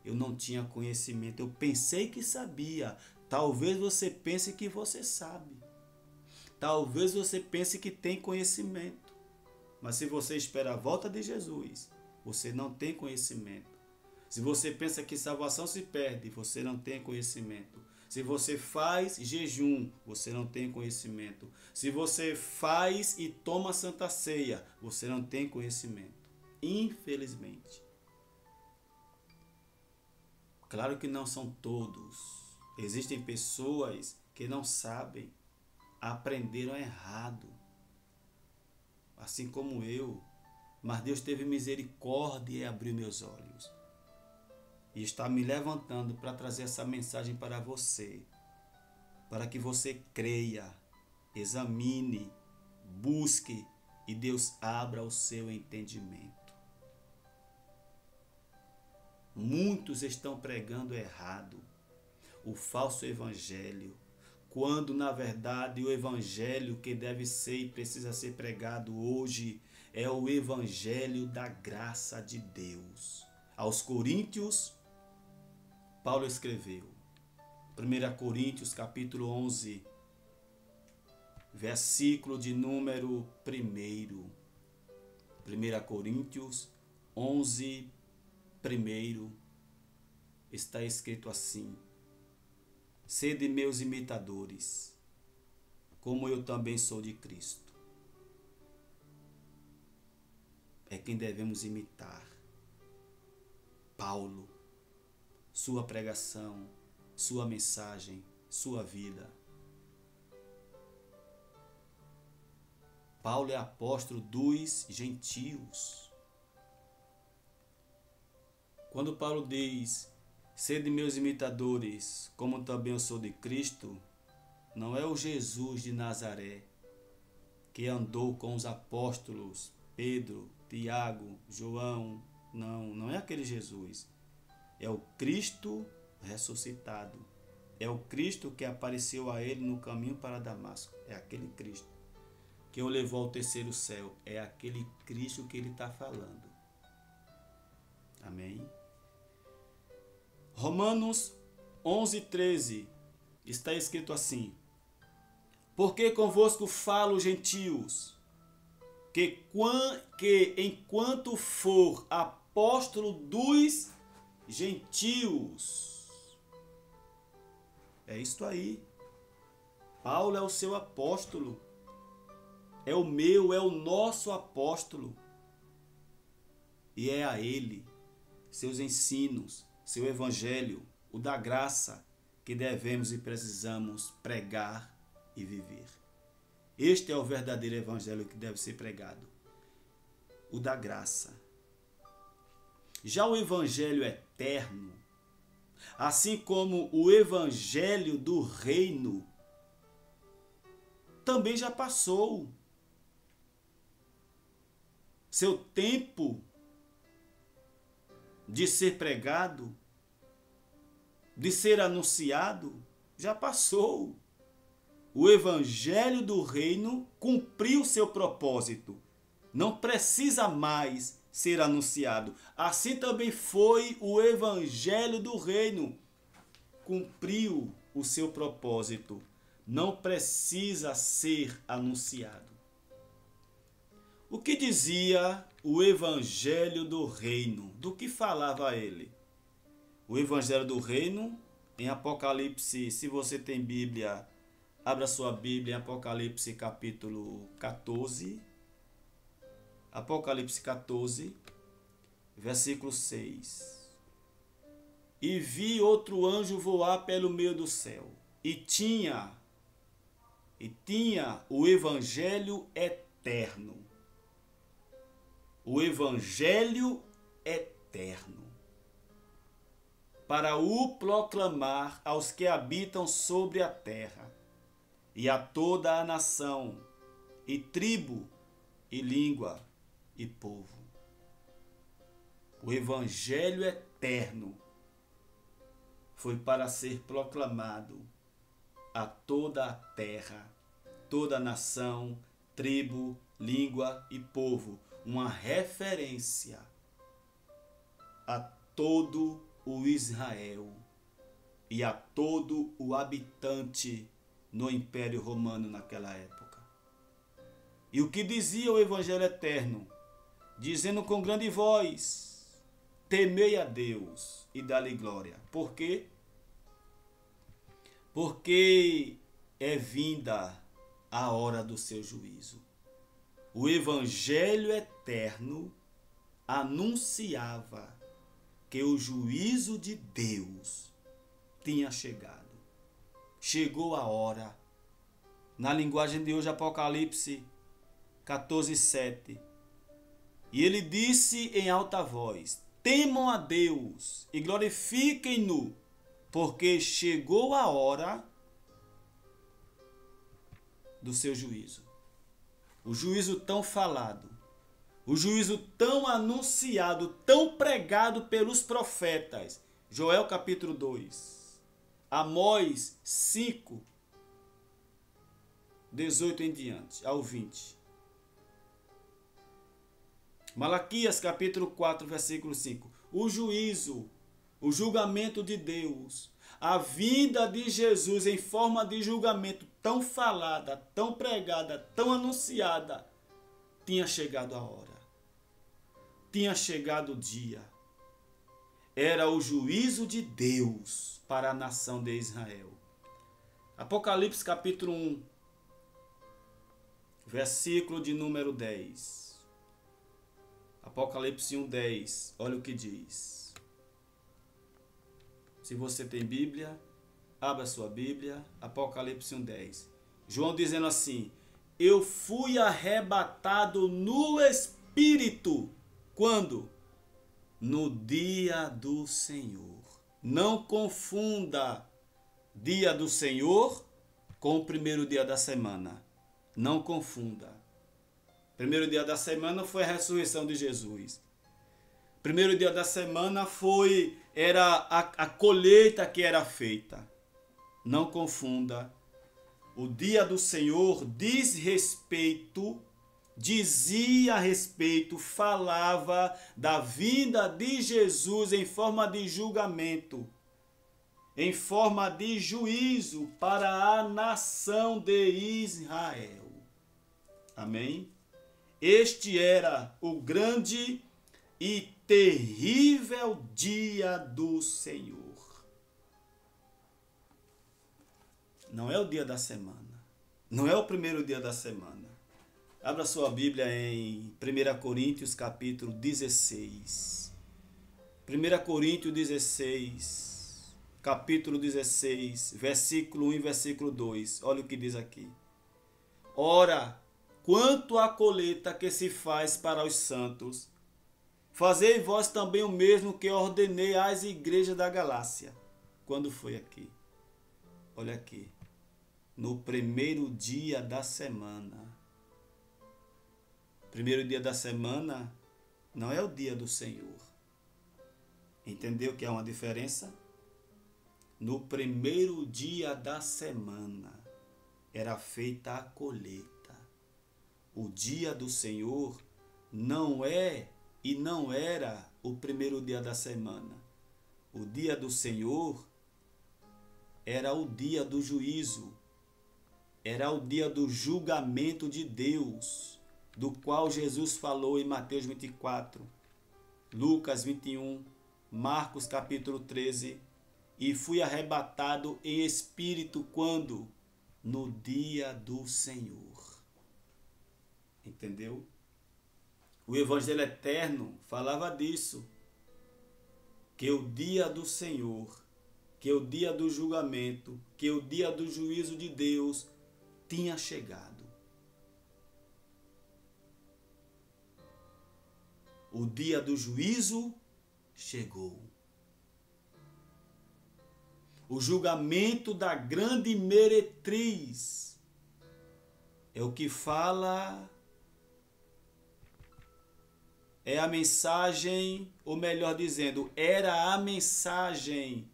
Speaker 1: eu não tinha conhecimento, eu pensei que sabia. Talvez você pense que você sabe, talvez você pense que tem conhecimento, mas se você espera a volta de Jesus, você não tem conhecimento. Se você pensa que salvação se perde, você não tem conhecimento. Se você faz jejum, você não tem conhecimento. Se você faz e toma santa ceia, você não tem conhecimento. Infelizmente. Claro que não são todos. Existem pessoas que não sabem, aprenderam errado. Assim como eu. Mas Deus teve misericórdia e abriu meus olhos. E está me levantando para trazer essa mensagem para você. Para que você creia, examine, busque e Deus abra o seu entendimento. Muitos estão pregando errado o falso evangelho, quando na verdade o evangelho que deve ser e precisa ser pregado hoje é o evangelho da graça de Deus. Aos Coríntios, Paulo escreveu, 1 Coríntios capítulo 11, versículo de número 1. 1 Coríntios 11, 1, está escrito assim: sede meus imitadores, como eu também sou de Cristo. É quem devemos imitar. Paulo, sua pregação, sua mensagem, sua vida. Paulo é apóstolo dos gentios. Quando Paulo diz, sede meus imitadores, como também eu sou de Cristo, não é o Jesus de Nazaré, que andou com os apóstolos, Pedro, Tiago, João, não é aquele Jesus. É o Cristo ressuscitado. É o Cristo que apareceu a ele no caminho para Damasco. É aquele Cristo que o levou ao terceiro céu. É aquele Cristo que ele está falando. Amém? Romanos 11, 13 está escrito assim: porque convosco falo, gentios, que enquanto for apóstolo dos gentios. É isto aí. Paulo é o seu apóstolo. É o meu, é o nosso apóstolo. E é a ele, seus ensinos, seu evangelho, o da graça, que devemos e precisamos pregar e viver. Este é o verdadeiro evangelho que deve ser pregado. O da graça. Já o evangelho eterno, assim como o evangelho do reino, também já passou. Seu tempo de ser pregado, de ser anunciado, já passou. O evangelho do reino cumpriu seu propósito. Não precisa mais ser anunciado. Assim também foi o evangelho do reino. Cumpriu o seu propósito. Não precisa ser anunciado. O que dizia o evangelho do reino? Do que falava ele? O evangelho do reino, em Apocalipse, se você tem Bíblia, abra sua Bíblia em Apocalipse capítulo 14. Apocalipse 14, versículo 6. E vi outro anjo voar pelo meio do céu, e tinha o evangelho eterno. O evangelho eterno. Para o proclamar aos que habitam sobre a terra, e a toda a nação, e tribo, e língua e povo. O evangelho eterno foi para ser proclamado a toda a terra, toda a nação, tribo, língua e povo. Uma referência a todo o Israel e a todo o habitante no Império Romano naquela época. E o que dizia o evangelho eterno? Dizendo com grande voz: temei a Deus e dá-lhe glória. Por quê? Porque é vinda a hora do seu juízo. O evangelho eterno anunciava que o juízo de Deus tinha chegado. Chegou a hora. Na linguagem de hoje, Apocalipse 14:7. E ele disse em alta voz: temam a Deus e glorifiquem-no, porque chegou a hora do seu juízo. O juízo tão falado, o juízo tão anunciado, tão pregado pelos profetas. Joel capítulo 2, Amós 5, 18 em diante, ao 20. Malaquias capítulo 4, versículo 5. O juízo, o julgamento de Deus, a vinda de Jesus em forma de julgamento tão falada, tão pregada, tão anunciada, tinha chegado a hora. Tinha chegado o dia. Era o juízo de Deus para a nação de Israel. Apocalipse capítulo 1, versículo de número 10. Apocalipse 1:10. Olha o que diz. Se você tem Bíblia, abra sua Bíblia. Apocalipse 1:10. João dizendo assim: eu fui arrebatado no Espírito. Quando? No dia do Senhor. Não confunda dia do Senhor com o primeiro dia da semana. Não confunda. Primeiro dia da semana foi a ressurreição de Jesus. Primeiro dia da semana era a colheita que era feita. Não confunda. O dia do Senhor dizia a respeito, falava da vinda de Jesus em forma de julgamento, em forma de juízo para a nação de Israel. Amém? Este era o grande e terrível dia do Senhor. Não é o dia da semana. Não é o primeiro dia da semana. Abra sua Bíblia em 1 Coríntios capítulo 16. 1 Coríntios 16, capítulo 16, versículo 1 e versículo 2. Olha o que diz aqui. Ora, quanto à colheita que se faz para os santos, fazei vós também o mesmo que ordenei às igrejas da Galácia. Quando foi aqui? Olha aqui. No primeiro dia da semana. Primeiro dia da semana não é o dia do Senhor. Entendeu que há uma diferença? No primeiro dia da semana era feita a colheita. O dia do Senhor não é e não era o primeiro dia da semana. O dia do Senhor era o dia do juízo. Era o dia do julgamento de Deus, do qual Jesus falou em Mateus 24, Lucas 21, Marcos capítulo 13. E fui arrebatado em espírito quando? No dia do Senhor. Entendeu? O Evangelho Eterno falava disso. Que o dia do Senhor, que o dia do julgamento, que o dia do juízo de Deus tinha chegado. O dia do juízo chegou. O julgamento da grande meretriz é o que fala É a mensagem, ou melhor dizendo, era a mensagem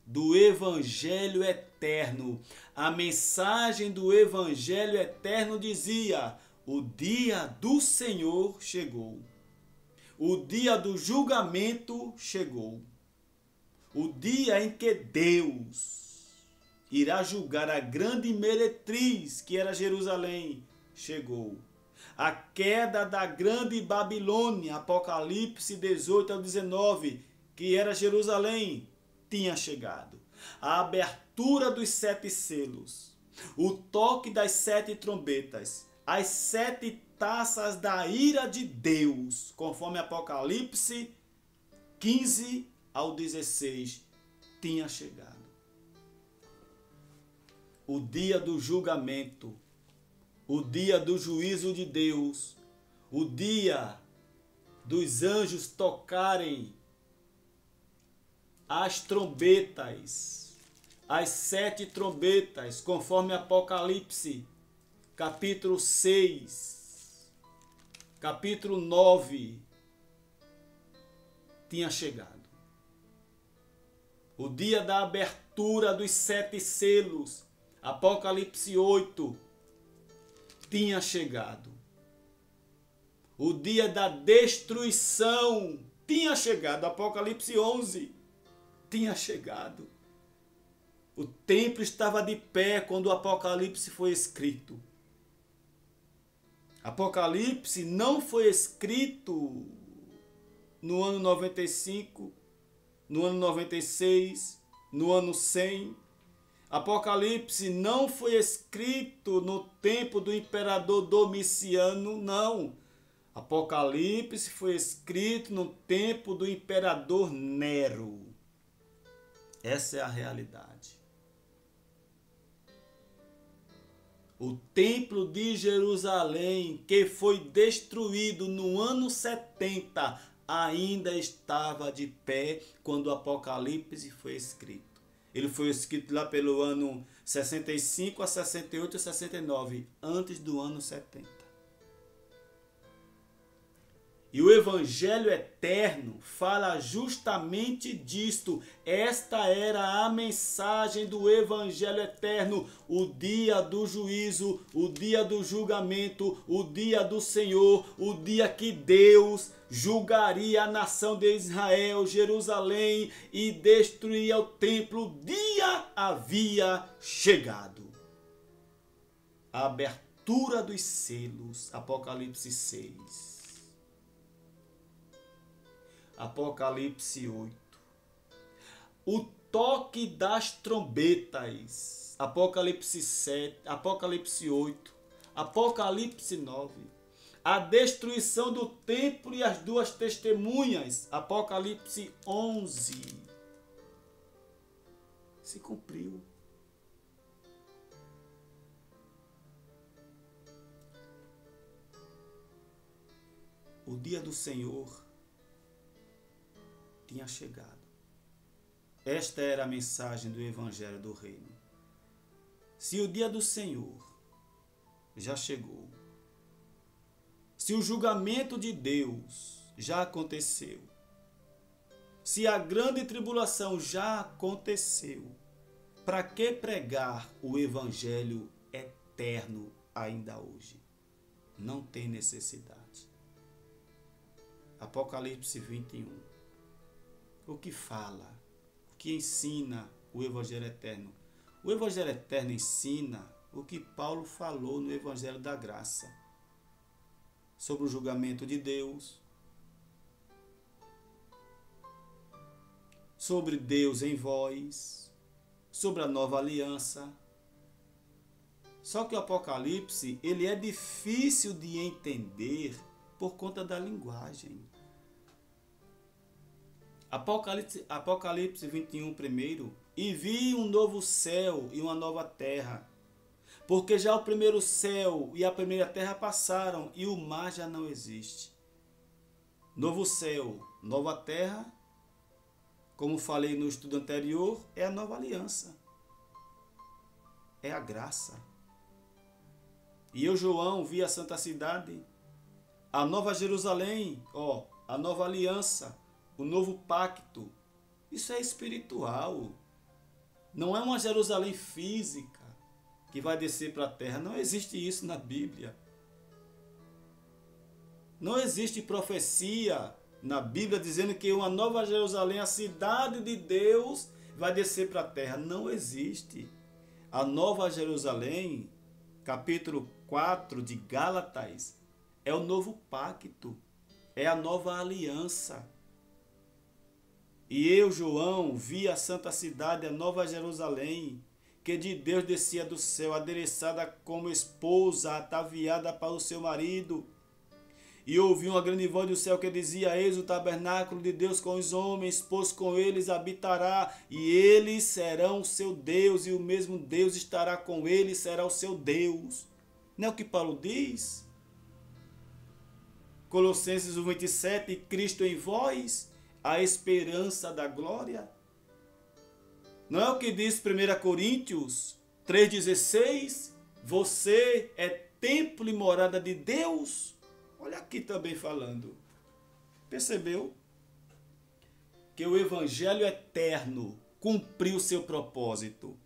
Speaker 1: do Evangelho eterno. A mensagem do Evangelho eterno dizia: o dia do Senhor chegou. O dia do julgamento chegou. O dia em que Deus irá julgar a grande meretriz que era Jerusalém chegou. A queda da grande Babilônia, Apocalipse 18 ao 19, que era Jerusalém, tinha chegado. A abertura dos 7 selos, o toque das 7 trombetas, as 7 taças da ira de Deus, conforme Apocalipse 15 ao 16, tinha chegado. O dia do julgamento, o dia do juízo de Deus, o dia dos anjos tocarem as trombetas, as 7 trombetas, conforme Apocalipse, capítulo 6, capítulo 9, tinha chegado. O dia da abertura dos 7 selos, Apocalipse 8, tinha chegado. O dia da destruição tinha chegado. Apocalipse 11 tinha chegado. O templo estava de pé quando o Apocalipse foi escrito. Apocalipse não foi escrito no ano 95, no ano 96, no ano 100. Apocalipse não foi escrito no tempo do imperador Domiciano, não. Apocalipse foi escrito no tempo do imperador Nero. Essa é a realidade. O templo de Jerusalém, que foi destruído no ano 70, ainda estava de pé quando o Apocalipse foi escrito. Ele foi escrito lá pelo ano 65 a 68 a 69, antes do ano 70. E o Evangelho eterno fala justamente disto. Esta era a mensagem do Evangelho eterno. O dia do juízo, o dia do julgamento, o dia do Senhor, o dia que Deus julgaria a nação de Israel, Jerusalém, e destruiria o templo. O dia havia chegado. A abertura dos selos, Apocalipse 6. Apocalipse 8. O toque das trombetas. Apocalipse 7, Apocalipse 8, Apocalipse 9. A destruição do templo e as 2 testemunhas. Apocalipse 11. Se cumpriu. O dia do Senhor tinha chegado. Esta era a mensagem do Evangelho do Reino. Se o dia do Senhor já chegou, se o julgamento de Deus já aconteceu, se a grande tribulação já aconteceu, para que pregar o Evangelho eterno ainda hoje? Não tem necessidade. Apocalipse 21. O que fala, o que ensina o Evangelho eterno? O Evangelho eterno ensina o que Paulo falou no Evangelho da Graça, sobre o julgamento de Deus, sobre Deus em vós, sobre a nova aliança. Só que o Apocalipse, ele é difícil de entender por conta da linguagem. Apocalipse 21, primeiro. E vi um novo céu e uma nova terra, porque já o primeiro céu e a primeira terra passaram e o mar já não existe. Novo céu, nova terra, como falei no estudo anterior, é a nova aliança. É a graça. E eu, João, vi a santa cidade, A nova Jerusalém, a nova aliança, o novo pacto. Isso é espiritual. Não é uma Jerusalém física que vai descer para a terra. Não existe isso na Bíblia. Não existe profecia na Bíblia dizendo que uma nova Jerusalém, a cidade de Deus, vai descer para a terra. Não existe. A nova Jerusalém, capítulo 4 de Gálatas, é o novo pacto, é a nova aliança. E eu, João, vi a santa cidade, a nova Jerusalém, que de Deus descia do céu, adereçada como esposa, ataviada para o seu marido. E ouvi uma grande voz do céu que dizia: eis o tabernáculo de Deus com os homens, pois com eles habitará, e eles serão o seu Deus, e o mesmo Deus estará com eles, será o seu Deus. Não é o que Paulo diz? Colossenses 1:27, Cristo em vós, a esperança da glória. Não é o que diz 1 Coríntios 3,16? Você é templo e morada de Deus? Olha aqui também falando. Percebeu? Que o evangelho eterno cumpriu seu propósito.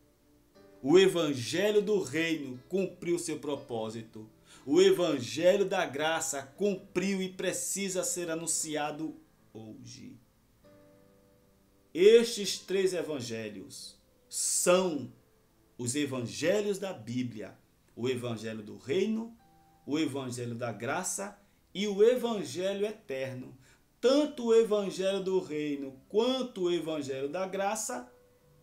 Speaker 1: O evangelho do reino cumpriu seu propósito. O evangelho da graça cumpriu e precisa ser anunciado hoje. Estes 3 evangelhos são os evangelhos da Bíblia: o evangelho do reino, o evangelho da graça e o evangelho eterno. Tanto o evangelho do reino quanto o evangelho da graça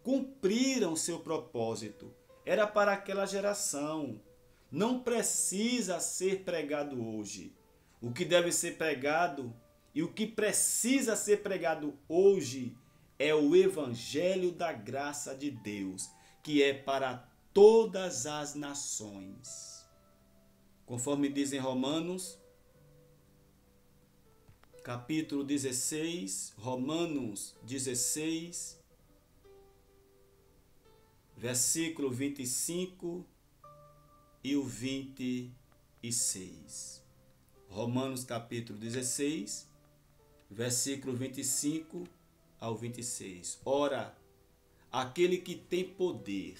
Speaker 1: cumpriram seu propósito. Era para aquela geração. Não precisa ser pregado hoje. O que deve ser pregado e o que precisa ser pregado hoje é o evangelho da graça de Deus, que é para todas as nações. Conforme diz em Romanos, capítulo 16, Romanos 16, versículo 25 e o 26. Romanos capítulo 16, versículo 25 ao 26. Ora, aquele que tem poder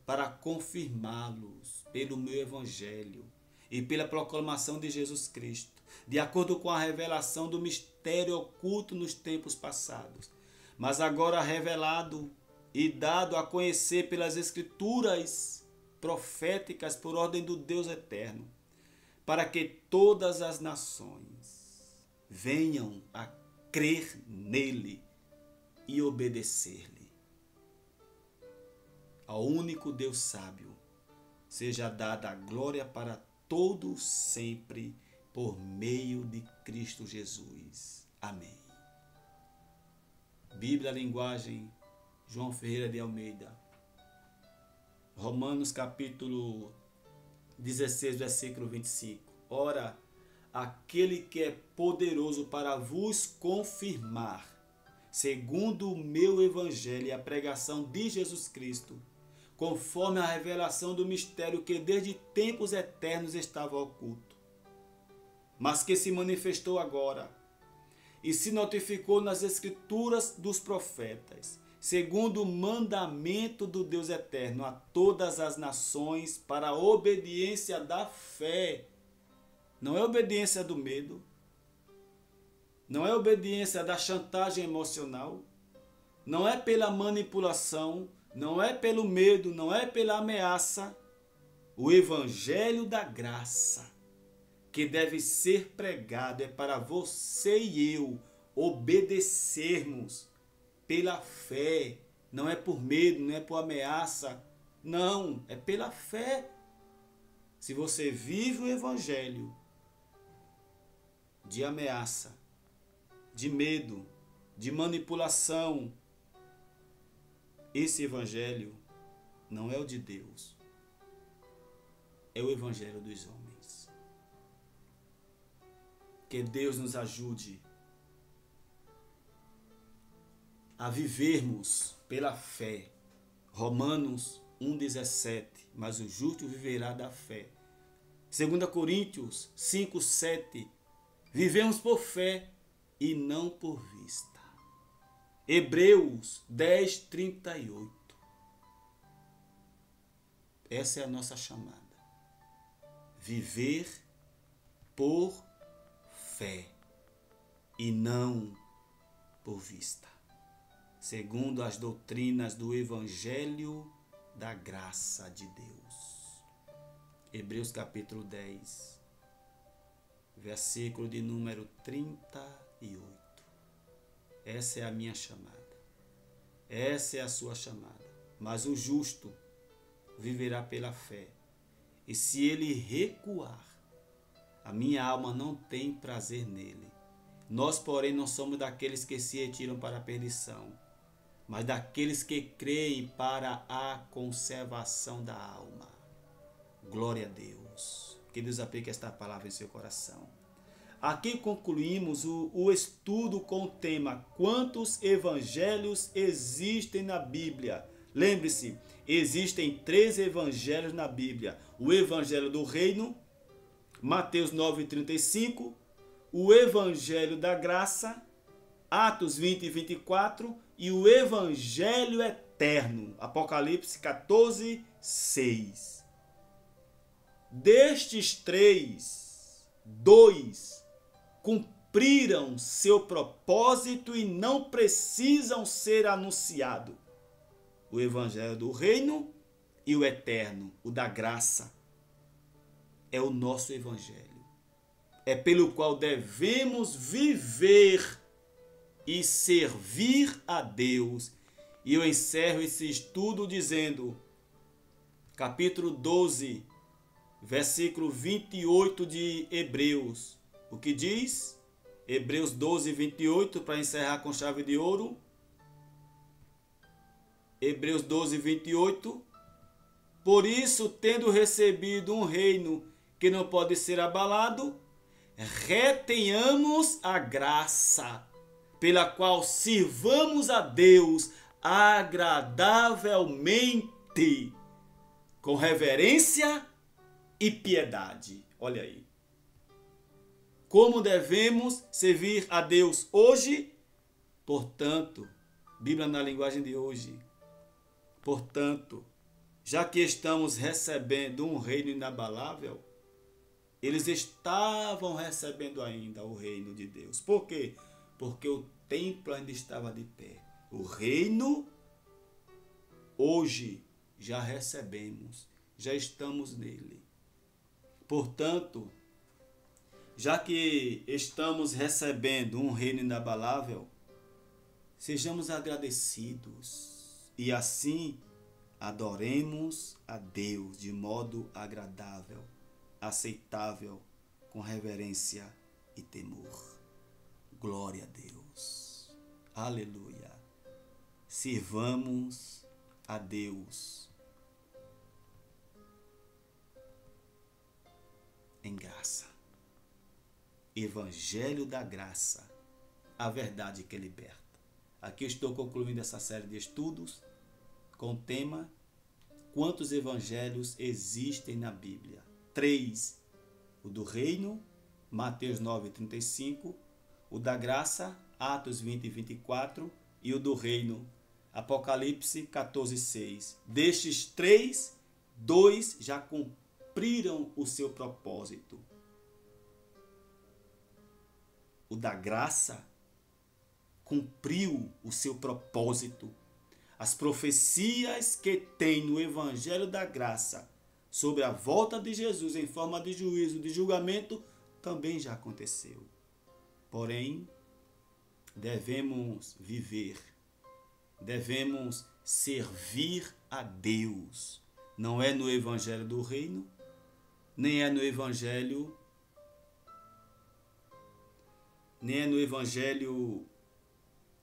Speaker 1: para confirmá-los pelo meu evangelho e pela proclamação de Jesus Cristo, de acordo com a revelação do mistério oculto nos tempos passados, mas agora revelado e dado a conhecer pelas Escrituras proféticas por ordem do Deus eterno, para que todas as nações venham a crer nele e obedecer-lhe. Ao único Deus sábio seja dada a glória para todos sempre, por meio de Cristo Jesus. Amém. Bíblia, linguagem João Ferreira de Almeida. Romanos capítulo 16, versículo 25. Ora, aquele que é poderoso para vos confirmar, segundo o meu evangelho e a pregação de Jesus Cristo, conforme a revelação do mistério que desde tempos eternos estava oculto, mas que se manifestou agora e se notificou nas Escrituras dos profetas, segundo o mandamento do Deus eterno a todas as nações, para a obediência da fé. Não é obediência do medo, não é obediência da chantagem emocional, não é pela manipulação, não é pelo medo, não é pela ameaça. O evangelho da graça que deve ser pregado é para você e eu obedecermos pela fé. Não é por medo, não é por ameaça, não, é pela fé. Se você vive o evangelho de ameaça, de medo, de manipulação, esse evangelho não é o de Deus, é o evangelho dos homens. Que Deus nos ajude a vivermos pela fé. Romanos 1,17. Mas o justo viverá da fé. 2 Coríntios 5, 7. Vivemos por fé e não por vista. Hebreus 10, 38. Essa é a nossa chamada. Viver por fé e não por vista, segundo as doutrinas do Evangelho da graça de Deus. Hebreus capítulo 10, versículo de número 38. Essa é a minha chamada. Essa é a sua chamada. Mas o justo viverá pela fé. E se ele recuar, a minha alma não tem prazer nele. Nós, porém, não somos daqueles que se retiram para a perdição, mas daqueles que creem para a conservação da alma. Glória a Deus. Que Deus aplique esta palavra em seu coração. Aqui concluímos o estudo com o tema: quantos evangelhos existem na Bíblia? Lembre-se, existem 3 evangelhos na Bíblia. O evangelho do reino, Mateus 9:35, o evangelho da graça, Atos 20 e 24, e o evangelho eterno, Apocalipse 14, 6. Destes 3, 2 cumpriram seu propósito e não precisam ser anunciados: o evangelho do reino e o eterno, o da graça. É o nosso evangelho. É pelo qual devemos viver e servir a Deus. E eu encerro esse estudo dizendo, capítulo 12, versículo 28 de Hebreus. O que diz? Hebreus 12, 28, para encerrar com chave de ouro. Hebreus 12, 28. Por isso, tendo recebido um reino que não pode ser abalado, retenhamos a graça, pela qual sirvamos a Deus agradavelmente, com reverência e piedade. Olha aí. Como devemos servir a Deus hoje? Portanto, Bíblia na linguagem de hoje. Portanto, já que estamos recebendo um reino inabalável, eles estavam recebendo ainda o reino de Deus. Por quê? Porque o templo ainda estava de pé. O reino, hoje, já recebemos, já estamos nele. Portanto, já que estamos recebendo um reino inabalável, sejamos agradecidos e assim adoremos a Deus de modo agradável, aceitável, com reverência e temor. Glória a Deus. Aleluia. Sirvamos a Deus em graça. Evangelho da graça, a verdade que liberta. Aqui eu estou concluindo essa série de estudos com o tema: quantos evangelhos existem na Bíblia? 3. O do reino, Mateus 9, 35. O da graça, Atos 20 e 24. E o do reino, Apocalipse 14, 6. Destes 3, 2 já cumpriram o seu propósito. O da graça cumpriu o seu propósito. As profecias que tem no Evangelho da Graça sobre a volta de Jesus em forma de juízo, de julgamento, também já aconteceu. Porém, devemos viver, devemos servir a Deus. Não é no Evangelho do Reino, nem é no Evangelho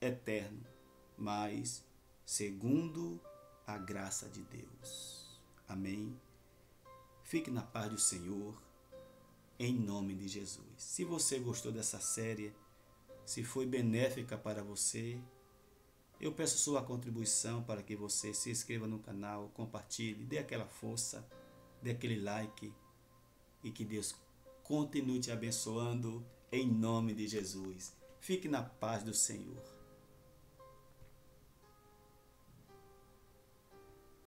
Speaker 1: eterno, mas segundo a graça de Deus. Amém? Fique na paz do Senhor, em nome de Jesus. Se você gostou dessa série, se foi benéfica para você, eu peço sua contribuição para que você se inscreva no canal, compartilhe, dê aquela força, dê aquele like e que Deus continue te abençoando em nome de Jesus. Fique na paz do Senhor.